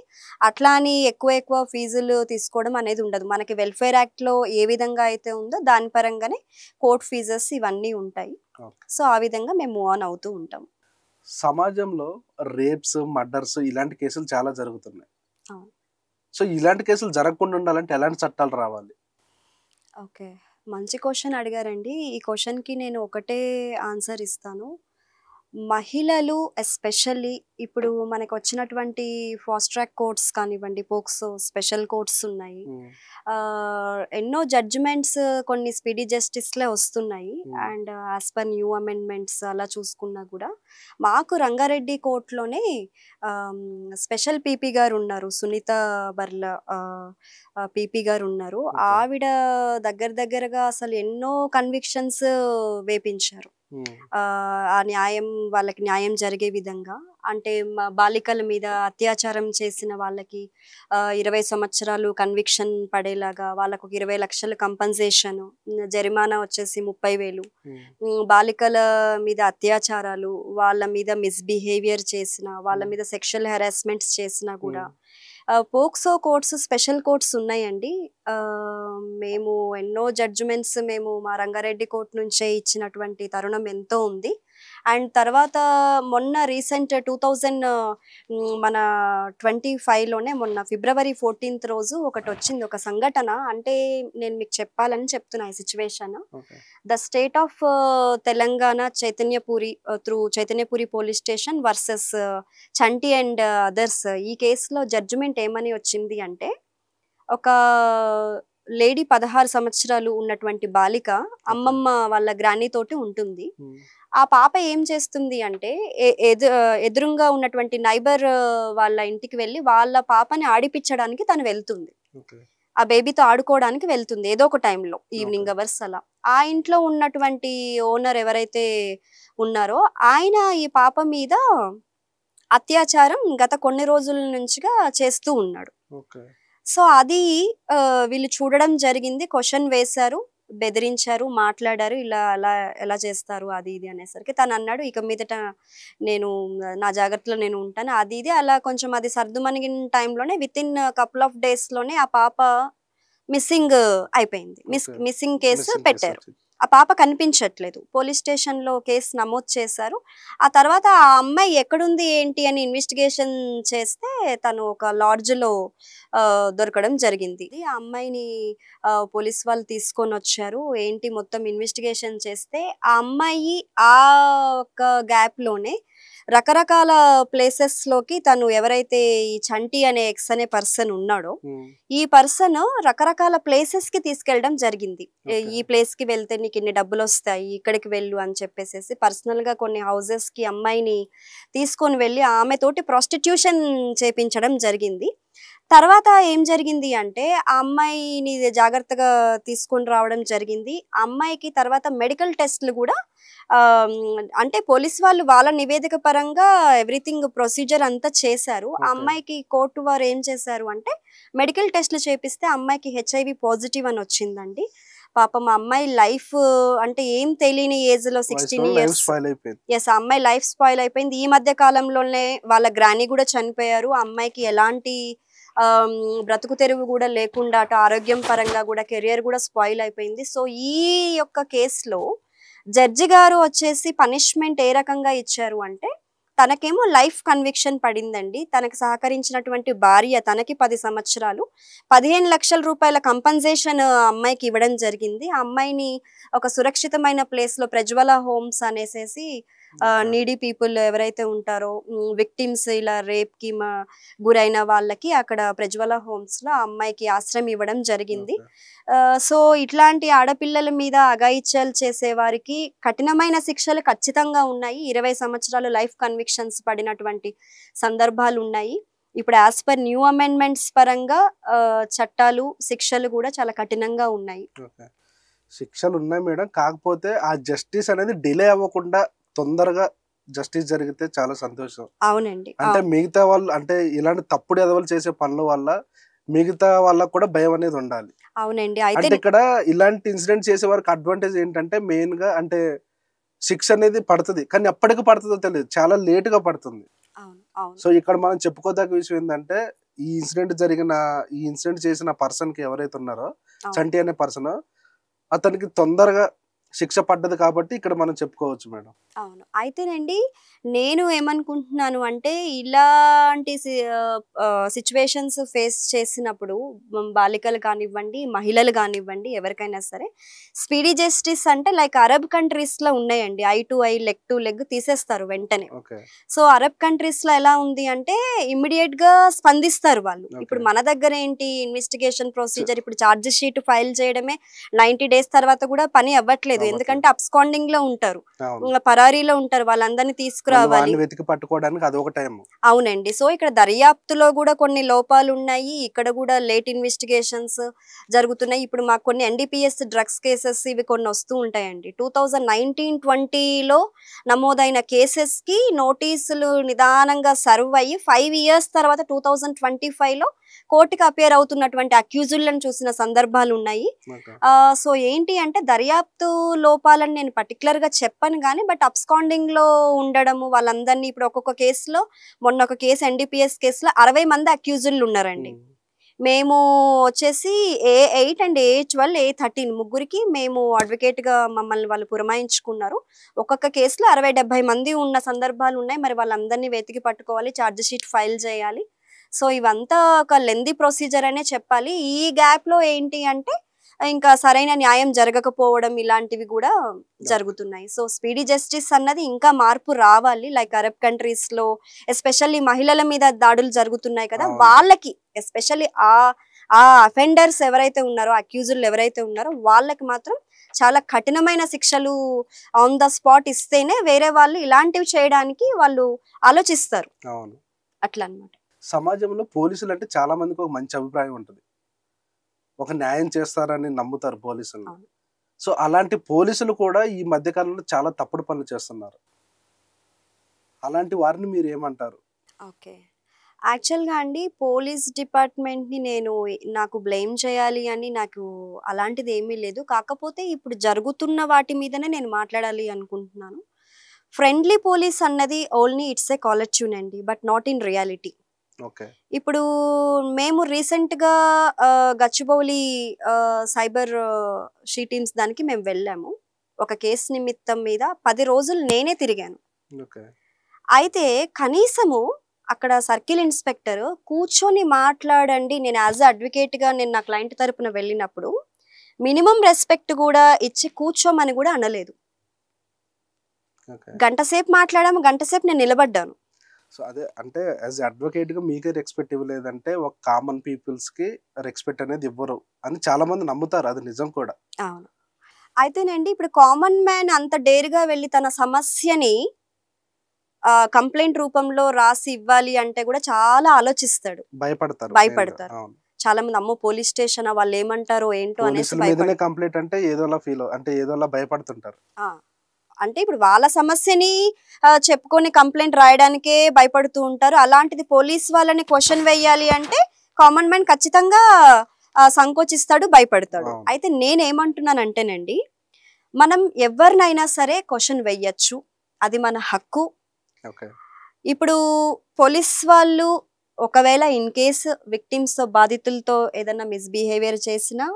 అట్లా అని ఎక్కువ ఫీజులు తీసుకోవడం అనేది ఉండదు. మనకి వెల్ఫేర్ యాక్ట్లో ఏ విధంగా అయితే ఉందో దాని పరంగానే కోర్ట్ ఫీజెస్ ఇవన్నీ ఉంటాయి. సో ఆ విధంగా మేము మూవ్ ఆన్ అవుతూ ఉంటాం. సమాజంలో రేప్స్, మర్డర్స్ ఇలాంటి కేసులు చాలా జరుగుతున్నాయి. అవును. సో ఇలాంటి కేసులు జరగకుండా ఉండాలంటే ఎలాంటి చట్టాలు రావాలి? ఓకే, మంచి క్వశ్చన్ అడిగారండి. ఈ క్వశ్చన్కి నేను ఒకటే ఆన్సర్ ఇస్తాను. మహిళలు ఎస్పెషల్లీ ఇప్పుడు మనకు వచ్చినటువంటి ఫాస్ట్ ట్రాక్ కోర్ట్స్ కానివ్వండి, పోక్సో స్పెషల్ కోర్ట్స్ ఉన్నాయి. ఎన్నో జడ్జిమెంట్స్ కొన్ని స్పీడీ జస్టిస్లే వస్తున్నాయి. And as per new amendments అలా చూసుకున్నా కూడా మాకు రంగారెడ్డి కోర్టులోనే స్పెషల్ పీపీ గారు ఉన్నారు, సునీత బర్ల పీపీ గారు ఉన్నారు. ఆవిడ దగ్గరగా అసలు ఎన్నో కన్విక్షన్స్ వేపించారు. ఆ న్యాయం వాళ్ళకి న్యాయం జరిగే విధంగా. అంటే బాలికల మీద అత్యాచారం చేసిన వాళ్ళకి 20 సంవత్సరాలు కన్విక్షన్ పడేలాగా వాళ్ళకు 20 లక్షల కంపన్సేషన్, జరిమానా వచ్చేసి 30,000. బాలికల మీద అత్యాచారాలు, వాళ్ళ మీద మిస్బిహేవియర్ చేసిన, వాళ్ళ మీద సెక్షువల్ హెరాస్మెంట్స్ చేసినా కూడా పోక్సో కోర్ట్స్ స్పెషల్ కోర్ట్స్ ఉన్నాయండి. మేము ఎన్నో జడ్జిమెంట్స్ మేము మా రంగారెడ్డి కోర్టు నుంచే ఇచ్చినటువంటి తరుణం ఎంతో ఉంది. అండ్ తర్వాత మొన్న రీసెంట్ 2025లోనే మొన్న February 14th రోజు ఒకటి వచ్చింది, ఒక సంఘటన. అంటే నేను మీకు చెప్పాలని చెప్తున్నా ఈ situation. The state of Telangana Chaitanyapuri through Chaitanyapuri police station versus Chanti and others. ఈ కేసులో జడ్జిమెంట్ ఏమని వచ్చింది అంటే ఒక లేడీ 16 సంవత్సరాలు ఉన్నటువంటి బాలిక అమ్మమ్మ వాళ్ళ గ్రానీ తోటి ఉంటుంది. ఆ పాప ఏం చేస్తుంది అంటే ఎదురుగా ఉన్నటువంటి నైబర్ వాళ్ళ ఇంటికి వెళ్ళి వాళ్ళ పాపని ఆడిపించడానికి తను వెళ్తుంది. ఆ బేబీతో ఆడుకోవడానికి వెళ్తుంది ఏదో ఒక టైంలో, ఈవినింగ్ అవర్స్ అలా. ఆ ఇంట్లో ఉన్నటువంటి ఓనర్ ఎవరైతే ఉన్నారో ఆయన ఈ పాప మీద అత్యాచారం గత కొన్ని రోజుల నుంచిగా చేస్తూ ఉన్నాడు. సో అది వీళ్ళు చూడడం జరిగింది, క్వశ్చన్ వేశారు, బెదిరించారు, మాట్లాడారు, ఇలా అలా ఎలా చేస్తారు అది ఇది అనేసరికి తను అన్నాడు ఇక మీదట నేను నా జాగ్రత్తలో నేను ఉంటాను అది ఇది. అలా కొంచెం అది సర్దుమణిగిన టైంలోనే విత్ ఇన్ కపుల్ ఆఫ్ డేస్లోనే ఆ పాప మిస్సింగ్ అయిపోయింది. మిస్సింగ్ కేసు పెట్టారు. ఆ పాప కనిపించట్లేదు. పోలీస్ స్టేషన్లో కేసు నమోదు చేశారు. ఆ తర్వాత ఆ అమ్మాయి ఎక్కడుంది ఏంటి అని ఇన్వెస్టిగేషన్ చేస్తే తను ఒక లాడ్జ్లో దొరకడం జరిగింది. ఆ అమ్మాయిని పోలీస్ వాళ్ళు తీసుకొని వచ్చారు. ఏంటి మొత్తం ఇన్వెస్టిగేషన్ చేస్తే ఆ అమ్మాయి ఆ ఒక గ్యాప్లోనే రకరకాల ప్లేసెస్ లోకి తను ఎవరైతే ఈ చంటి అనే ఎక్స్ అనే పర్సన్ ఉన్నాడో ఈ పర్సన్ రకరకాల ప్లేసెస్ కి తీసుకెళ్ళడం జరిగింది. ఈ ప్లేస్ కి వెళ్తే నీకు ఇన్ని డబ్బులు వస్తాయి, ఇక్కడికి వెళ్ళు అని చెప్పేసి పర్సనల్ గా కొన్ని హౌసెస్ కి అమ్మాయిని తీసుకొని వెళ్ళి ఆమెతోటి ప్రాస్టిట్యూషన్ చేపించడం జరిగింది. తర్వాత ఏం జరిగింది అంటే ఆ అమ్మాయిని జాగ్రత్తగా తీసుకొని రావడం జరిగింది. ఆ అమ్మాయికి తర్వాత మెడికల్ టెస్ట్లు కూడా అంటే పోలీస్ వాళ్ళు వాళ్ళ నివేదిక పరంగా ఎవ్రీథింగ్ ప్రొసీజర్ అంతా చేశారు. ఆ అమ్మాయికి కోర్టు వారు ఏం చేశారు అంటే మెడికల్ టెస్ట్లు చేపిస్తే అమ్మాయికి HIV పాజిటివ్ అని వచ్చిందండి. పాపం ఆ అమ్మాయి లైఫ్ అంటే ఏం తెలియని ఏజ్ లో 16 years ఎస్ ఆ అమ్మాయి లైఫ్ స్పాయిల్ అయిపోయింది. ఈ మధ్య కాలంలోనే వాళ్ళ గ్రానీ కూడా చనిపోయారు. ఆ అమ్మాయికి ఎలాంటి బ్రతుకు తెరువు కూడా లేకుండా అటు ఆరోగ్యం పరంగా కూడా కెరియర్ కూడా స్పాయిల్ అయిపోయింది. సో ఈ యొక్క కేసులో జడ్జి గారు వచ్చేసి పనిష్మెంట్ ఏ రకంగా ఇచ్చారు అంటే తనకేమో లైఫ్ కన్విక్షన్ పడిందండి. తనకు సహకరించినటువంటి భార్య తనకి 10 సంవత్సరాలు 15 లక్షల రూపాయల కంపన్సేషన్ అమ్మాయికి ఇవ్వడం జరిగింది. ఆ అమ్మాయిని ఒక సురక్షితమైన ప్లేస్ లో ప్రజ్వల హోమ్స్ అనేసేసి నీడీ పీపుల్ ఎవరైతే ఉంటారో విక్టిమ్స్ ఇలా రేప్ కి గురైన వాళ్ళకి అక్కడ ప్రజ్వల హోమ్స్ లో ఆ అమ్మాయికి ఆశ్రయం ఇవ్వడం జరిగింది. సో ఇట్లాంటి ఆడపిల్లల మీద అఘాయిత్యాలు చేసే వారికి కఠినమైన శిక్షలు ఖచ్చితంగా ఉన్నాయి. 20 సంవత్సరాలు లైఫ్ కన్విక్షన్స్ పడినటువంటి సందర్భాలు ఉన్నాయి. ఇప్పుడు యాజ్ పర్ న్యూ అమెండ్మెంట్స్ పరంగా చట్టాలు శిక్షలు కూడా చాలా కఠినంగా ఉన్నాయి. శిక్షలు ఉన్నాయి మేడం, కాకపోతే ఆ జస్టిస్ అనేది డిలే అవ్వకుండా తొందరగా జస్టిస్ జరిగితే చాలా సంతోషం. అవునండి. అంటే మిగతా వాళ్ళు అంటే ఇలాంటి తప్పుడు ఎదవలు చేసే పనుల వల్ల మిగతా వాళ్ళకు కూడా భయం అనేది ఉండాలి. అవునండి. అంటే ఇక్కడ ఇలాంటి ఇన్సిడెంట్ చేసే వారికి అడ్వాంటేజ్ ఏంటంటే మెయిన్ గా అంటే శిక్ష అనేది పడుతుంది, కానీ ఎప్పటికి పడుతుందో తెలియదు, చాలా లేట్ గా పడుతుంది. సో ఇక్కడ మనం చెప్పుకోదగ్గ విషయం ఏంటంటే ఈ ఇన్సిడెంట్ చేసిన పర్సన్ కి ఎవరైతే ఉన్నారో చంటి అనే పర్సన్ అతనికి తొందరగా శిక్ష పడ్డది కాబట్టి ఇక్కడ మనం చెప్పుకోవచ్చు మేడం. అవును. అయితేనండి నేను ఏమనుకుంటున్నాను అంటే ఇలాంటి సిచ్యువేషన్స్ ఫేస్ చేసినప్పుడు బాలికలు కానివ్వండి మహిళలు కానివ్వండి ఎవరికైనా సరే స్పీడీ జస్టిస్ అంటే లైక్ అరబ్ కంట్రీస్ లో ఉన్నాయండి. I to I leg to leg తీసేస్తారు వెంటనే. సో అరబ్ కంట్రీస్ లో ఎలా ఉంది అంటే ఇమ్మీడియట్ గా స్పందిస్తారు వాళ్ళు. ఇప్పుడు మన దగ్గర ఏంటి ఇన్వెస్టిగేషన్ ప్రొసీజర్, ఇప్పుడు ఛార్జ్ షీట్ ఫైల్ చేయడమే 90 days తర్వాత కూడా పని అవ్వట్లేదు. ఎందుకంటే అబ్స్కాండింగ్ లో ఉంటారు, పరారీలో ఉంటారు, వాళ్ళందరినీ తీసుకురావాలి, వెతికి పట్టుకోవడానికి అదొక టైం. అవునండి. సో ఇక్కడ దర్యాప్తులో కూడా కొన్ని లోపాలు ఉన్నాయి, ఇక్కడ కూడా లేట్ ఇన్వెస్టిగేషన్స్ జరుగుతున్నాయి. ఇప్పుడు మాకు కొన్ని NDPS డ్రగ్స్ కేసెస్ ఇవి కొన్ని వస్తూ ఉంటాయండి. 2019-20లో నమోదైన కేసెస్ కి నోటీసులు నిదానంగా సర్వ్ అయ్యి 5 years తర్వాత 2025లో కోర్టుకి అపియర్ అవుతున్నటువంటి అక్యూజులను చూసిన సందర్భాలు ఉన్నాయి. సో ఏంటి అంటే దర్యాప్తు లోపాలని నేను పర్టికులర్ గా చెప్పను కానీ బట్ అబ్స్కాండింగ్ లో ఉండడము వాళ్ళందరినీ ఇప్పుడు ఒక్కొక్క కేసులో మొన్న ఒక కేసు NDPS కేసులో 60 మంది అక్యూజులు ఉన్నారండి. మేము వచ్చేసి A8 and A12 A13 ముగ్గురికి మేము అడ్వకేట్ గా మమ్మల్ని వాళ్ళు పురమాయించుకున్నారు. ఒక్కొక్క కేసులో 60-70 మంది ఉన్న సందర్భాలు ఉన్నాయి. మరి వాళ్ళందరినీ వెతికి పట్టుకోవాలి, ఛార్జ్ షీట్ ఫైల్ చేయాలి. సో ఇవంతా ఒక లెందీ ప్రొసీజర్ అనే చెప్పాలి. ఈ గ్యాప్ లో ఏంటి అంటే ఇంకా సరైన న్యాయం జరగకపోవడం ఇలాంటివి కూడా జరుగుతున్నాయి. సో స్పీడీ జస్టిస్ అన్నది ఇంకా మార్పు రావాలి. లైక్ అరబ్ కంట్రీస్ లో ఎస్పెషల్లీ మహిళల మీద దాడులు జరుగుతున్నాయి కదా, వాళ్ళకి ఎస్పెషల్లీ ఆ అఫెండర్స్ ఎవరైతే ఉన్నారో అక్యూజులు ఎవరైతే ఉన్నారో వాళ్ళకి మాత్రం చాలా కఠినమైన శిక్షలు ఆన్ ద స్పాట్ ఇస్తేనే వేరే వాళ్ళు ఇలాంటివి చేయడానికి వాళ్ళు ఆలోచిస్తారు. అట్లా అన్నమాట. సమాజంలో పోలీసులు అంటే చాలా మందికి ఒక మంచి అభిప్రాయం ఉంటుంది, ఒక న్యాయం చేస్తారని నమ్ముతారు పోలీసులు. సో అలాంటి పోలీసులు కూడా ఈ మధ్య కాలంలో చాలా తప్పుడు పనులు చేస్తున్నారు. అలాంటి వారిని మీరు ఏమంటారు? ఓకే, యాక్చువల్గా అండి పోలీస్ డిపార్ట్మెంట్ని నాకు బ్లేమ్ చేయాలి అని నాకు అలాంటిది ఏమీ లేదు. కాకపోతే ఇప్పుడు జరుగుతున్న వాటి మీదనే నేను మాట్లాడాలి అనుకుంటున్నాను. ఫ్రెండ్లీ పోలీస్ అన్నది only it's a caller tune అండి, బట్ నాట్ ఇన్ రియాలిటీ. ఇప్పుడు మేము రీసెంట్గా గచ్చిబౌలి సైబర్ షీ టీమ్స్ దానికి మేము వెళ్ళాము. ఒక కేసు నిమిత్తం మీద 10 రోజులు నేనే తిరిగాను. అయితే కనీసము అక్కడ సర్కిల్ ఇన్స్పెక్టర్ కూర్చొని మాట్లాడండి, నేను యాజ్ అడ్వకేట్గా నేను నా క్లయింట్ తరపున వెళ్ళినప్పుడు మినిమం రెస్పెక్ట్ కూడా ఇచ్చి కూర్చోమని కూడా అనలేదు. ఓకే. గంట సేపు మాట్లాడాము, గంట సేపు నేను నిలబడ్డాను. సో అదే అంటే యాజ్ అడ్వకేట్ గా మీకే రెస్పెక్ట్ ఇవ్వలేదంటే ఒక కామన్ పీపుల్స్ కి రెస్పెక్ట్ అనేది ఇవ్వరు అని చాలా మంది నమ్ముతారు. అది నిజం కూడా. అవును. అయితేనండి ఇప్పుడు కామన్ మ్యాన్ అంత డేర్‌గా వెళ్లి తన సమస్యని కంప్లెయింట్ రూపంలో రాసి ఇవ్వాలి అంటే కూడా చాలా ఆలోచిస్తాడు. భయపడతారు. భయపడతారు. అవును. చాలా మంది అమ్మో పోలీస్ స్టేషనా వాళ్ళేమంటారో ఏంటో అనేసి పోలీసుల మీదనే భయపడతారు. కంప్లైంట్ అంటే ఏదోలా అంటే ఏదోలా భయపడుతుంటారు. ఆ! అంటే ఇప్పుడు వాళ్ళ సమస్యని చెప్పుకొని కంప్లెయింట్ రాయడానికే భయపడుతూ ఉంటారు. అలాంటిది పోలీస్ వాళ్ళని క్వెషన్ వేయాలి అంటే కామన్ మ్యాన్ ఖచ్చితంగా సంకోచిస్తాడు, భయపడతాడు. అవును. అయితే నేనేమంటున్నానంటేనండి, మనం ఎవరినైనా సరే క్వెషన్ వేయొచ్చు. అది మన హక్కు. ఓకే. ఇప్పుడు పోలీస్ వాళ్ళు ఒకవేళ ఇన్ కేస్ విక్టిమ్స్‌తో బాధితులతో ఏదన్నా మిస్‌బిహేవియర్ చేసినా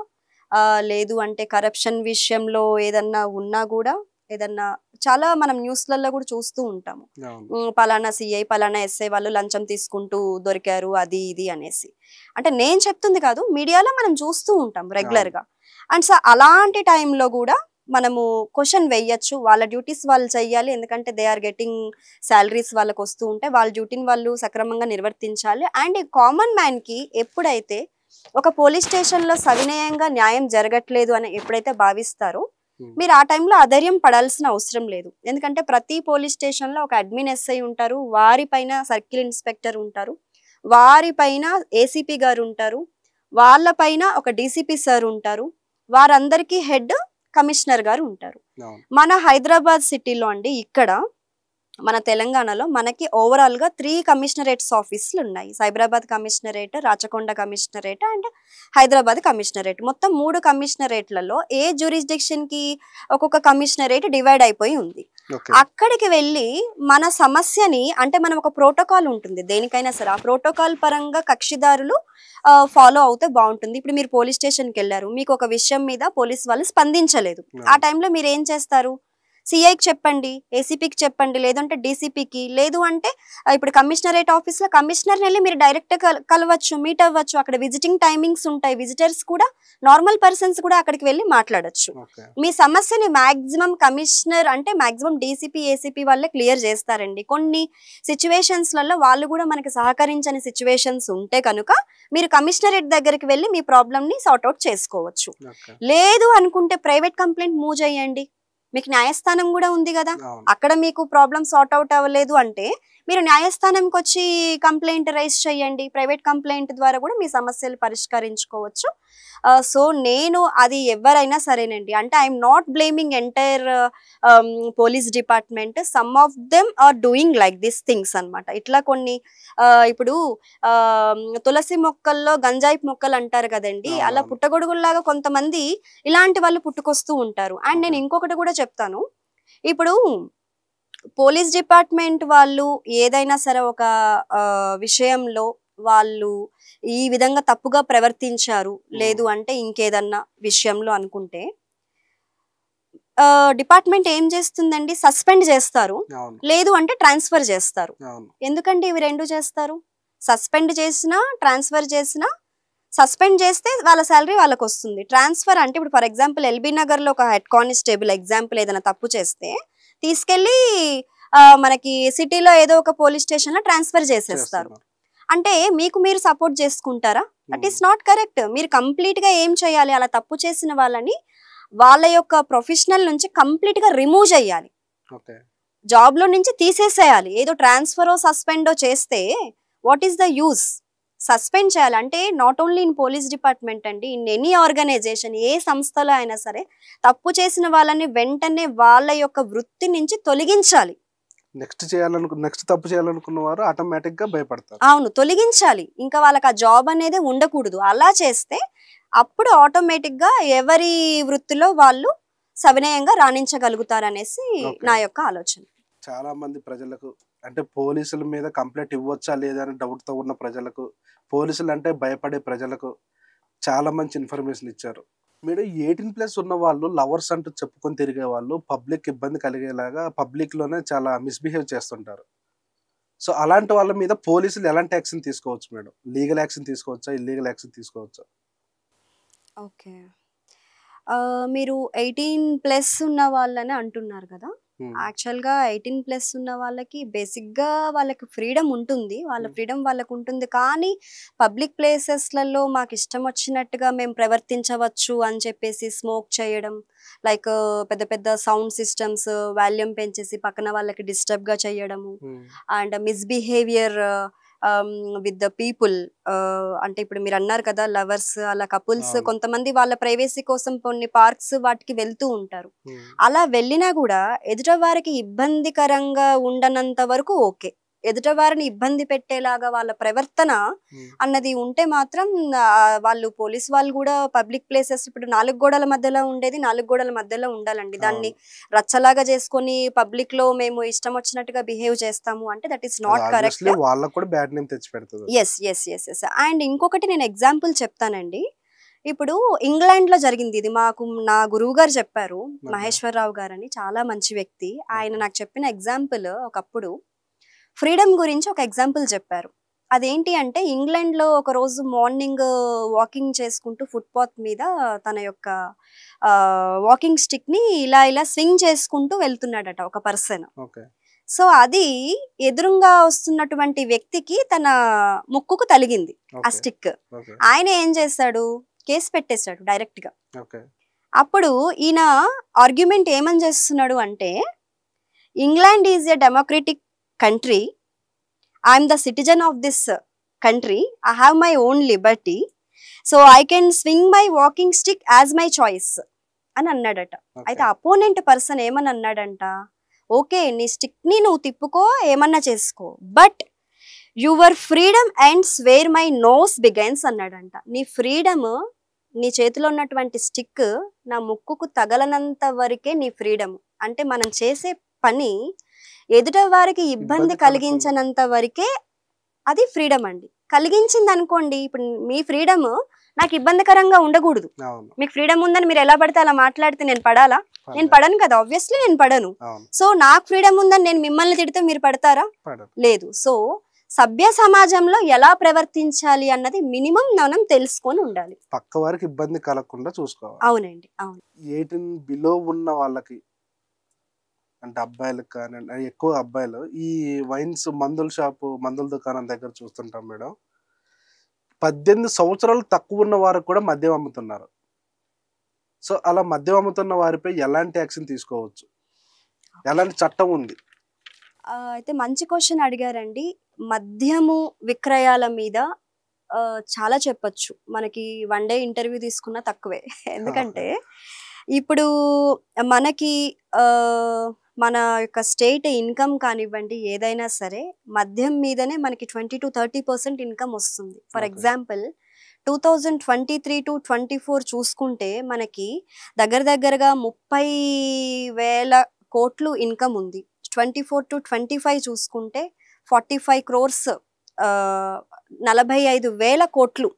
లేదు అంటే కరప్షన్ విషయంలో ఏదన్నా ఉన్నా గూడా ఏదన్నా చాలా మనం న్యూస్‌లలో కూడా చూస్తూ ఉంటాము. అవును. పలానా సీఐ, పలానా ఎస్ఐ వాళ్ళు లంచం తీసుకుంటూ దొరికారు అది ఇది అనేసి. అంటే నేను చెప్తుంది కాదు, మీడియాలో మనం చూస్తూ ఉంటాం రెగ్యులర్‌గా. అండ్ సో అలాంటి టైంలో గూడా మనము క్వెషన్ వేయొచ్చు. వాళ్ళ డ్యూటీస్ వాళ్ళు చెయ్యాలి. ఎందుకంటే దే ఆర్ గెట్టింగ్ సాలరీస్ వాళ్ళకొస్తూ ఉంటాయి. వాళ్ళ డ్యూటీని వాళ్ళు సక్రమంగా నిర్వర్తించాలి. అండ్ కామన్ మ్యాన్‌కి ఎప్పుడైతే ఒక పోలీస్ స్టేషన్‌లో సవినయంగా న్యాయం జరగట్లేదు అని ఎప్పుడైతే భావిస్తారో, మీరు ఆ టైంలో అధైర్యం పడాల్సిన అవసరం లేదు. ఎందుకంటే ప్రతి పోలీస్ స్టేషన్‌లో ఒక అడ్మిన్ ఎస్ఐ ఉంటారు. వారిపైన సర్కిల్ ఇన్స్‌పెక్టర్ ఉంటారు. వారిపైన ఏసీపీ గారు ఉంటారు. వాళ్ళ పైన ఒక డీసీపీ సార్ ఉంటారు. వారందరికీ హెడ్ కమిషనర్ గారు ఉంటారు. అవును. మన హైదరాబాద్ సిటీలో అండి ఇక్కడ మన తెలంగాణలో మనకి ఓవరాల్‌గా 3 కమిషనరేట్స్ ఆఫీసులు ఉన్నాయి. Cyberabad commissionerate, Rachakonda commissionerate and Hyderabad commissionerate. మొత్తం 3 కమిషనరేట్లలో ఏ జ్యూరిస్డిక్షన్‌కి ఒక్కొక్క కమిషనరేట్ డివైడ్ అయిపోయి ఉంది. ఓకే. అక్కడికి వెళ్ళి మన సమస్యని అంటే మనం ఒక ప్రోటోకాల్ ఉంటుంది దేనికైనా సరే. ఆ ప్రోటోకాల్ పరంగా కక్షిదారులు ఫాలో అవుతే బాగుంటుంది. ఇప్పుడు మీరు పోలీస్ స్టేషన్‌కి వెళ్లారు. మీకు ఒక విషయం మీద పోలీస్ వాళ్ళు స్పందించలేదు. ఆ టైంలో మీరు ఏం చేస్తారు? సిఐకి చెప్పండి, ఏసీపీకి చెప్పండి, లేదంటే డీసీపీకి, లేదు అంటే ఇప్పుడు కమిషనరేట్ ఆఫీస్‌లో కమిషనర్‌ని వెళ్ళి మీరు డైరెక్ట్ కలవచ్చు, మీట్ అవ్వచ్చు. అక్కడ విజిటింగ్ టైమింగ్స్ ఉంటాయి. విజిటర్స్ కూడా నార్మల్ పర్సన్స్ కూడా అక్కడికి వెళ్ళి మాట్లాడొచ్చు. ఓకే. మీ సమస్యని మాక్సిమం కమిషనర్ అంటే మాక్సిమం డీసీపీ, ఏసీపీ వాళ్ళే క్లియర్ చేస్తారండి. కొన్ని సిచ్యువేషన్స్‌లలో వాళ్ళు కూడా మనకి సహకరించని సిచ్యువేషన్స్ ఉంటే కనుక మీరు కమిషనరేట్ దగ్గరికి వెళ్ళి మీ ప్రాబ్లమ్‌ని సార్ట్ ఔట్ చేసుకోవచ్చు. ఓకే. లేదు అనుకుంటే ప్రైవేట్ కంప్లెయింట్ మూవ్ చేయండి. మీకు న్యాయస్థానం కూడా ఉంది గదా! అవును. అక్కడ మీకు ప్రాబ్లమ్ సార్ట్ ఔట్ అవ్వలేదు అంటే మీరు న్యాయస్థానంకొచ్చి కంప్లెయింట్ రైజ్ చేయండి. ప్రైవేట్ కంప్లెయింట్ ద్వారా కూడా మీ సమస్యలు పరిష్కరించుకోవచ్చు. సో నేను అది ఎవరైనా సరేనండి. అంటే I am not blaming entire police department. Some of them are doing like this things అన్నమాట. ఇట్లా కొన్ని ఇప్పుడు తులసి మొక్కల్లో గంజాయి మొక్కలు అంటారు కదండీ! అలా అవునవును. పుట్టగొడుగుల్లాగా కొంతమంది ఇలాంటి వాళ్ళు పుట్టుకొస్తూ ఉంటారు. అండ్ నేను ఓకే. ఇంకొకటి కూడా చెప్తాను. ఇప్పుడు పోలీస్ డిపార్ట్మెంట్ వాళ్ళు ఏదైనా సరే ఒక విషయంలో వాళ్ళు ఈ విధంగా తప్పుగా ప్రవర్తించారు, లేదు అంటే ఇంకేదన్నా విషయంలో అనుకుంటే డిపార్ట్మెంట్ ఏం చేస్తుందండి? సస్పెండ్ చేస్తారు. అవును. లేదు అంటే ట్రాన్స్‌ఫర్ చేస్తారు. అవును. ఎందుకండి ఇవి 2 చేస్తారు? సస్పెండ్ చేసినా, ట్రాన్స్‌ఫర్ చేసినా సస్పెండ్ చేస్తే వాళ్ళ సాలరీ వాళ్ళకొస్తుంది. ట్రాన్స్‌ఫర్ అంటే ఇప్పుడు ఫర్ ఎగ్జాంపుల్ ఎల్బీ నగర్‌లో ఒక హెడ్ కానిస్టేబుల్ ఎగ్జాంపుల్ ఏదైనా తప్పు చేస్తే తీసుకెళ్ళి మనకి సిటీలో ఏదో ఒక పోలీస్ స్టేషన్‌లో ట్రాన్స్‌ఫర్ చేసేస్తారు. చేస్తున్నారు. అంటే మీకు మీరు సపోర్ట్ చేసుకుంటారా? That is not correct. మీరు కంప్లీట్‌గా ఏం చేయాలి? అలా తప్పు చేసిన వాళ్ళని వాళ్ళ యొక్క ప్రొఫెషనల్ నుంచి కంప్లీట్‌గా రిమూవ్ చేయాలి. ఓకే. జాబ్‌లో నుంచి తీసేసేయాలి. ఏదో ట్రాన్స్‌ఫరో, సస్పెండో చేస్తే what is the use? Suspend చేయాలి. అంటే not only in police department అండి. ఇన్ ఎనీ ఆర్గనైజేషన్ ఏ సంస్థలో అయినా సరే తప్పు చేసిన వాళ్ళని వెంటనే వాళ్ళ యొక్క వృత్తి నుంచి తొలగించాలి. నెక్స్ట్ తప్పు చేయాలనుకున్న వారు ఆటోమేటిక్‌గా భయపడతారు. అవును. తొలగించాలి. ఇంకా వాళ్ళకి ఆ జాబ్ అనేది ఉండకూడదు. అలా చేస్తే అప్పుడు ఆటోమేటిక్‌గా ఎవరి వృత్తిలో వాళ్ళు సవినయంగా రాణించగలుగుతారనేసి ఓకే. నా యొక్క ఆలోచన. చాలా మంది ప్రజలకు అంటే పోలీసుల మీద కంప్లైంట్ ఇవ్వచ్చా లేదా అని డౌట్‌తో ఉన్న ప్రజలకు, పోలీసులంటే భయపడే ప్రజలకు చాలా మంచి ఇన్ఫర్మేషన్ ఇచ్చారు. మీరు 18+ ఉన్న వాళ్ళు లవర్స్ అంటూ చెప్పుకొని తిరిగే వాళ్ళు పబ్లిక్ ఇబ్బంది కలిగేలాగా పబ్లిక్‌లోనే చాలా మిస్‌బిహేవ్ చేస్తుంటారు. సో, అలాంటి వాళ్ళ మీద పోలీసులు ఎలాంటి యాక్షన్ తీసుకోవచ్చు మేడం? లీగల్ యాక్షన్ తీసుకోవచ్చా? ఇల్లీగల్ యాక్షన్ తీసుకోవచ్చా? ఓకే. మీరు 18+ ఉన్న వాళ్ళని అంటున్నారు కదా! యాక్చువల్ గా 18+ ఉన్న వాళ్ళకి బేసిక్ గా వాళ్ళకి ఫ్రీడమ్ ఉంటుంది, వాళ్ళ ఫ్రీడమ్ వాళ్ళకు ఉంటుంది. కానీ పబ్లిక్ ప్లేసెస్లలో మాకు ఇష్టం వచ్చినట్టుగా మేము ప్రవర్తించవచ్చు అని చెప్పేసి స్మోక్ చేయడం, లైక్ పెద్ద పెద్ద సౌండ్ సిస్టమ్స్ వాల్యూమ్ పెంచేసి పక్కన వాళ్ళకి డిస్టర్బ్ గా చేయడము, and misbehaviour with the people. అంటే ఇప్పుడు మీరు అన్నారు కదా లవర్స్ అలా కపుల్స్ కొంతమంది వాళ్ళ ప్రైవసీ కోసం కొన్ని పార్క్స్ వాటికి వెళ్తూ ఉంటారు. అలా వెళ్ళినా కూడా ఎదుట వారికి ఇబ్బందికరంగా ఉండనంత వరకు ఓకే, ఎదుట వారిని ఇబ్బంది పెట్టేలాగా వాళ్ళ ప్రవర్తన అన్నది ఉంటే మాత్రం వాళ్ళు పోలీస్ వాళ్ళు కూడా పబ్లిక్ ప్లేసెస్ ఇప్పుడు 4 గోడల మధ్యలో ఉండేది 4 గోడల మధ్యలో ఉండాలండి. దాన్ని రచ్చలాగా చేసుకొని పబ్లిక్ లో మేము ఇష్టం వచ్చినట్టుగా బిహేవ్ చేస్తాము అంటే దట్ ఈస్ నాట్ కరెక్ట్. వాళ్ళకు కూడా బ్యాడ్ నేమ్ తెచ్చి పెడుతుంది. Yes yes yes yes. And ఇంకొకటి నేను ఎగ్జాంపుల్ చెప్తానండి. ఇప్పుడు ఇంగ్లాండ్ లో జరిగింది ఇది, మాకు నా గురువు గారు చెప్పారు, మహేశ్వరరావు గారు అని, చాలా మంచి వ్యక్తి. ఆయన నాకు చెప్పిన ఎగ్జాంపుల్, ఒకప్పుడు ఫ్రీడమ్ గురించి ఒక ఎగ్జాంపుల్ చెప్పారు. అదేంటి అంటే ఇంగ్లాండ్ లో ఒక రోజు మార్నింగ్ వాకింగ్ చేసుకుంటూ ఫుట్పాత్ మీద తన యొక్క వాకింగ్ స్టిక్ ని ఇలా ఇలా స్వింగ్ చేసుకుంటూ వెళ్తున్నాడట ఒక పర్సన్. సో అది ఎదురుగా వస్తున్నటువంటి వ్యక్తికి తన ముక్కుకు తలిగింది ఆ స్టిక్. ఆయన ఏం చేశాడు, కేసు పెట్టేశాడు డైరెక్ట్ గా. అప్పుడు ఈయన ఆర్గ్యుమెంట్ ఏమని చేస్తున్నాడు అంటే, England is a democratic country, I am the citizen of this country, I have my own liberty, so I can swing my walking stick as my choice అని అన్నాడట. అయితే అపోనెంట్ పర్సన్ ఏమని అన్నాడంట, ఓకే నీ stick ని నువ్వు తిప్పుకో ఏమన్నా చేసుకో, but your freedom ends where my nose begins అన్నాడంట. నీ ఫ్రీడమ్, నీ చేతిలో ఉన్నటువంటి స్టిక్ నా ముక్కుకు తగలనంత వరకే నీ ఫ్రీడమ్. అంటే మనం చేసే పని ఎదుట వారికి ఇబ్బంది కలిగించనంత వరకే అది ఫ్రీడమ్ అండి. కలిగించింది అనుకోండి, ఇప్పుడు మీ ఫ్రీడమ్ నాకు ఇబ్బందికరంగా ఉండకూడదు. మీకు ఫ్రీడమ్ ఉందని మీరు ఎలా పడితే అలా మాట్లాడితే నేను పడాలా? నేను పడను కదా, ఆబ్వియస్లీ నేను పడను. సో నాకు ఫ్రీడమ్ ఉందని నేను మిమ్మల్ని తిడితే మీరు పడతారా? లేదు. సో సభ్య సమాజంలో ఎలా ప్రవర్తించాలి అన్నది మినిమం మనం తెలుసుకొని ఉండాలి, పక్క వారికి ఇబ్బంది కలగకుండా చూసుకోవాలి. అవునండి, అవును. 18 బిలో ఉన్న వాళ్ళకి అంటే అబ్బాయిలకు కానీ, ఎక్కువ అబ్బాయిలు ఈ వైన్స్ మందుల షాపు మందుల దుకాణం దగ్గర చూస్తుంటాం మేడం. 18 సంవత్సరాలు తక్కువ ఉన్న వారికి కూడా మద్యం అమ్ముతున్నారు. సో అలా మద్యం అమ్ముతున్న వారిపై ఎలాంటి యాక్షన్ తీసుకోవచ్చు, ఎలాంటి చట్టం ఉంది? అయితే మంచి క్వశ్చన్ అడిగారండి. మద్యము విక్రయాల మీద చాలా చెప్పచ్చు, మనకి 1 డే ఇంటర్వ్యూ తీసుకున్నా తక్కువే. ఎందుకంటే ఇప్పుడు మనకి మన యొక్క స్టేట్ ఇన్కమ్ కానివ్వండి ఏదైనా సరే మద్యం మీదనే మనకి 20 to 30% ఇన్కమ్ వస్తుంది. ఫర్ ఎగ్జాంపుల్ 2023 to 24 చూసుకుంటే మనకి దగ్గరగా 30,000 కోట్లు ఇన్కమ్ ఉంది. 24 to 25 చూసుకుంటే 45 crores 45,000 కోట్లు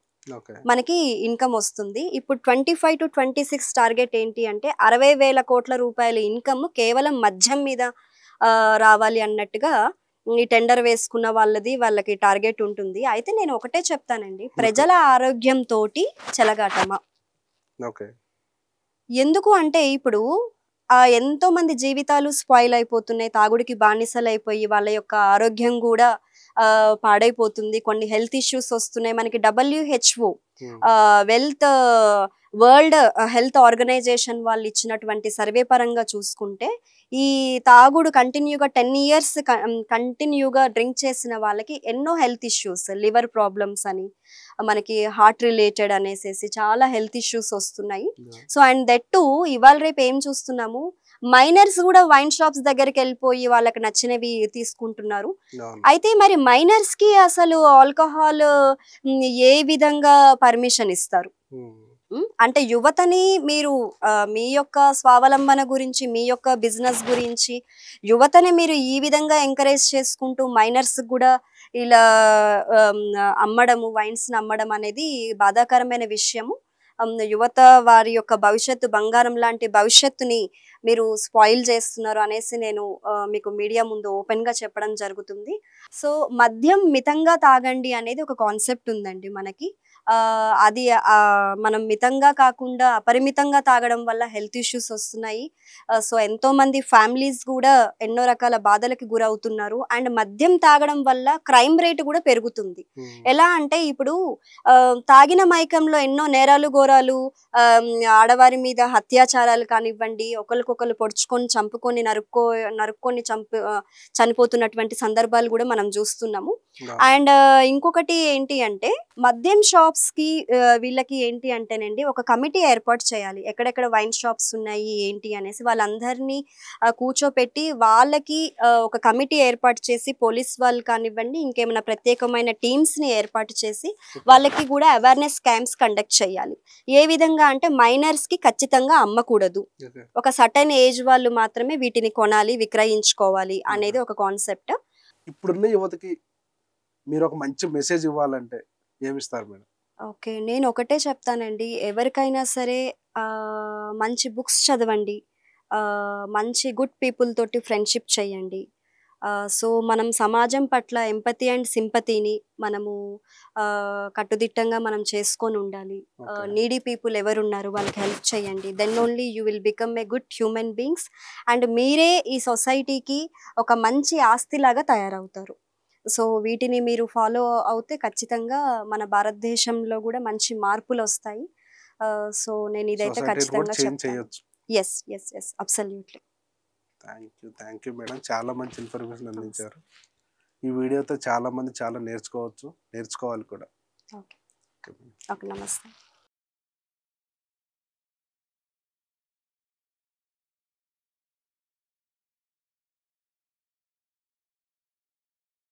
మనకి ఇన్కమ్ వస్తుంది. ఇప్పుడు 25 to 26 టార్గెట్ ఏంటి అంటే 60,000 కోట్ల రూపాయల ఇన్కమ్ కేవలం మద్యం మీద రావాలి అన్నట్టుగా ఈ టెండర్ వేసుకున్న వాళ్ళకి టార్గెట్ ఉంటుంది. అయితే నేను ఒకటే చెప్తానండి, ప్రజల ఆరోగ్యం తోటి చెలగాటమా. ఎందుకు అంటే ఇప్పుడు ఎంతో మంది జీవితాలు స్పాయిల్ అయిపోతున్నాయి, తాగుడికి బానిసలు అయిపోయి వాళ్ళ యొక్క ఆరోగ్యం కూడా పాడైపోతుంది, కొన్ని హెల్త్ ఇష్యూస్ వస్తున్నాయి. మనకి WHO వరల్డ్ హెల్త్ ఆర్గనైజేషన్ వాళ్ళు ఇచ్చినటువంటి సర్వే పరంగా చూసుకుంటే ఈ తాగుడు కంటిన్యూగా 10 years కంటిన్యూగా డ్రింక్ చేసిన వాళ్ళకి ఎన్నో హెల్త్ ఇష్యూస్, లివర్ ప్రాబ్లమ్స్ అని, మనకి హార్ట్ రిలేటెడ్ అనేసి చాలా హెల్త్ ఇష్యూస్ వస్తున్నాయి. సో అండ్ దట్ టు ఇవాళ రేపు ఏం చూస్తున్నాము, మైనర్స్ కూడా వైన్ షాప్స్ దగ్గరికి వెళ్ళిపోయి వాళ్ళకి నచ్చినవి తీసుకుంటున్నారు. అయితే మరి మైనర్స్ కి అసలు ఆల్కహాల్ ఏ విధంగా పర్మిషన్ ఇస్తారు? అంటే యువతని మీరు మీ యొక్క స్వావలంబన గురించి, మీ యొక్క బిజినెస్ గురించి యువతని మీరు ఈ విధంగా ఎంకరేజ్ చేసుకుంటూ మైనర్స్ కూడా ఇలా అమ్మడము, వైన్స్ అమ్మడం అనేది బాధాకరమైన విషయము. యువత వారి యొక్క భవిష్యత్తు బంగారం లాంటి భవిష్యత్తుని మీరు స్పాయిల్ చేస్తున్నారు అనేసి నేను మీకు మీడియా ముందు ఓపెన్ గా చెప్పడం జరుగుతుంది. సో మద్యం మితంగా తాగండి అనేది ఒక కాన్సెప్ట్ ఉందండి మనకి. అది మనం మితంగా కాకుండా అపరిమితంగా తాగడం వల్ల హెల్త్ ఇష్యూస్ వస్తున్నాయి. సో ఎంతో మంది ఫ్యామిలీస్ కూడా ఎన్నో రకాల బాధలకి గురవుతున్నారు. అండ్ మద్యం తాగడం వల్ల క్రైమ్ రేట్ కూడా పెరుగుతుంది. ఎలా అంటే ఇప్పుడు తాగిన మైకంలో ఎన్నో నేరాలు ఘోరాలు, ఆడవారి మీద అత్యాచారాలు కానివ్వండి, ఒకరికొకరు పొడుచుకొని చంపుకొని నరుక్కొని చనిపోతున్నటువంటి సందర్భాలు కూడా మనం చూస్తున్నాము. అండ్ ఇంకొకటి ఏంటి అంటే మద్యం షాప్స్ కి వీళ్ళకి ఏంటి అంటేనండి ఒక కమిటీ ఏర్పాటు చేయాలి. ఎక్కడెక్కడ వైన్ షాప్స్ ఉన్నాయి ఏంటి అనేసి వాళ్ళందరినీ కూర్చోపెట్టి వాళ్ళకి ఒక కమిటీ ఏర్పాటు చేసి పోలీస్ వాళ్ళు కానివ్వండి ఇంకేమైనా ప్రత్యేకమైన టీమ్స్ ని ఏర్పాటు చేసి వాళ్ళకి కూడా అవేర్నెస్ క్యాంప్స్ కండక్ట్ చేయాలి. ఏ విధంగా అంటే మైనర్స్ కి ఖచ్చితంగా అమ్మకూడదు, ఒక సర్టెన్ ఏజ్ వాళ్ళు మాత్రమే వీటిని కొనాలి విక్రయించుకోవాలి అనేది ఒక కాన్సెప్ట్. ఇప్పుడున్న యువతకి మీరు ఒక మంచి మెసేజ్ ఇవ్వాలంటే ఏమిస్తారు మేడం? ఓకే, నేను ఒకటే చెప్తానండి, ఎవరికైనా సరే మంచి బుక్స్ చదవండి, మంచి గుడ్ పీపుల్ తోటి ఫ్రెండ్షిప్ చేయండి. సో మనం సమాజం పట్ల ఎంపతి అండ్ సింపతిని మనము కట్టుదిట్టంగా మనం చేసుకొని ఉండాలి. నీడీ పీపుల్ ఎవరున్నారు వాళ్ళకి హెల్ప్ చేయండి. Then only you will become a good human beings and మీరే ఈ సొసైటీకి ఒక మంచి ఆస్తిలాగా తయారవుతారు. సో వీటిని మీరు ఫాలో అవుతే ఖచ్చితంగా మన భారతదేశంలో కూడా మంచి మార్పులు వస్తాయి. సో నేను ఇదైతే ఖచ్చితంగా చెప్తాను. Yes yes yes absolutely. Thank you madam, చాలా మంచి ఇన్ఫర్మేషన్ అందించారు. ఈ వీడియోతో చాలా మంది చాలా నేర్చుకోవాలి కూడా. ఓకే, నమస్తే.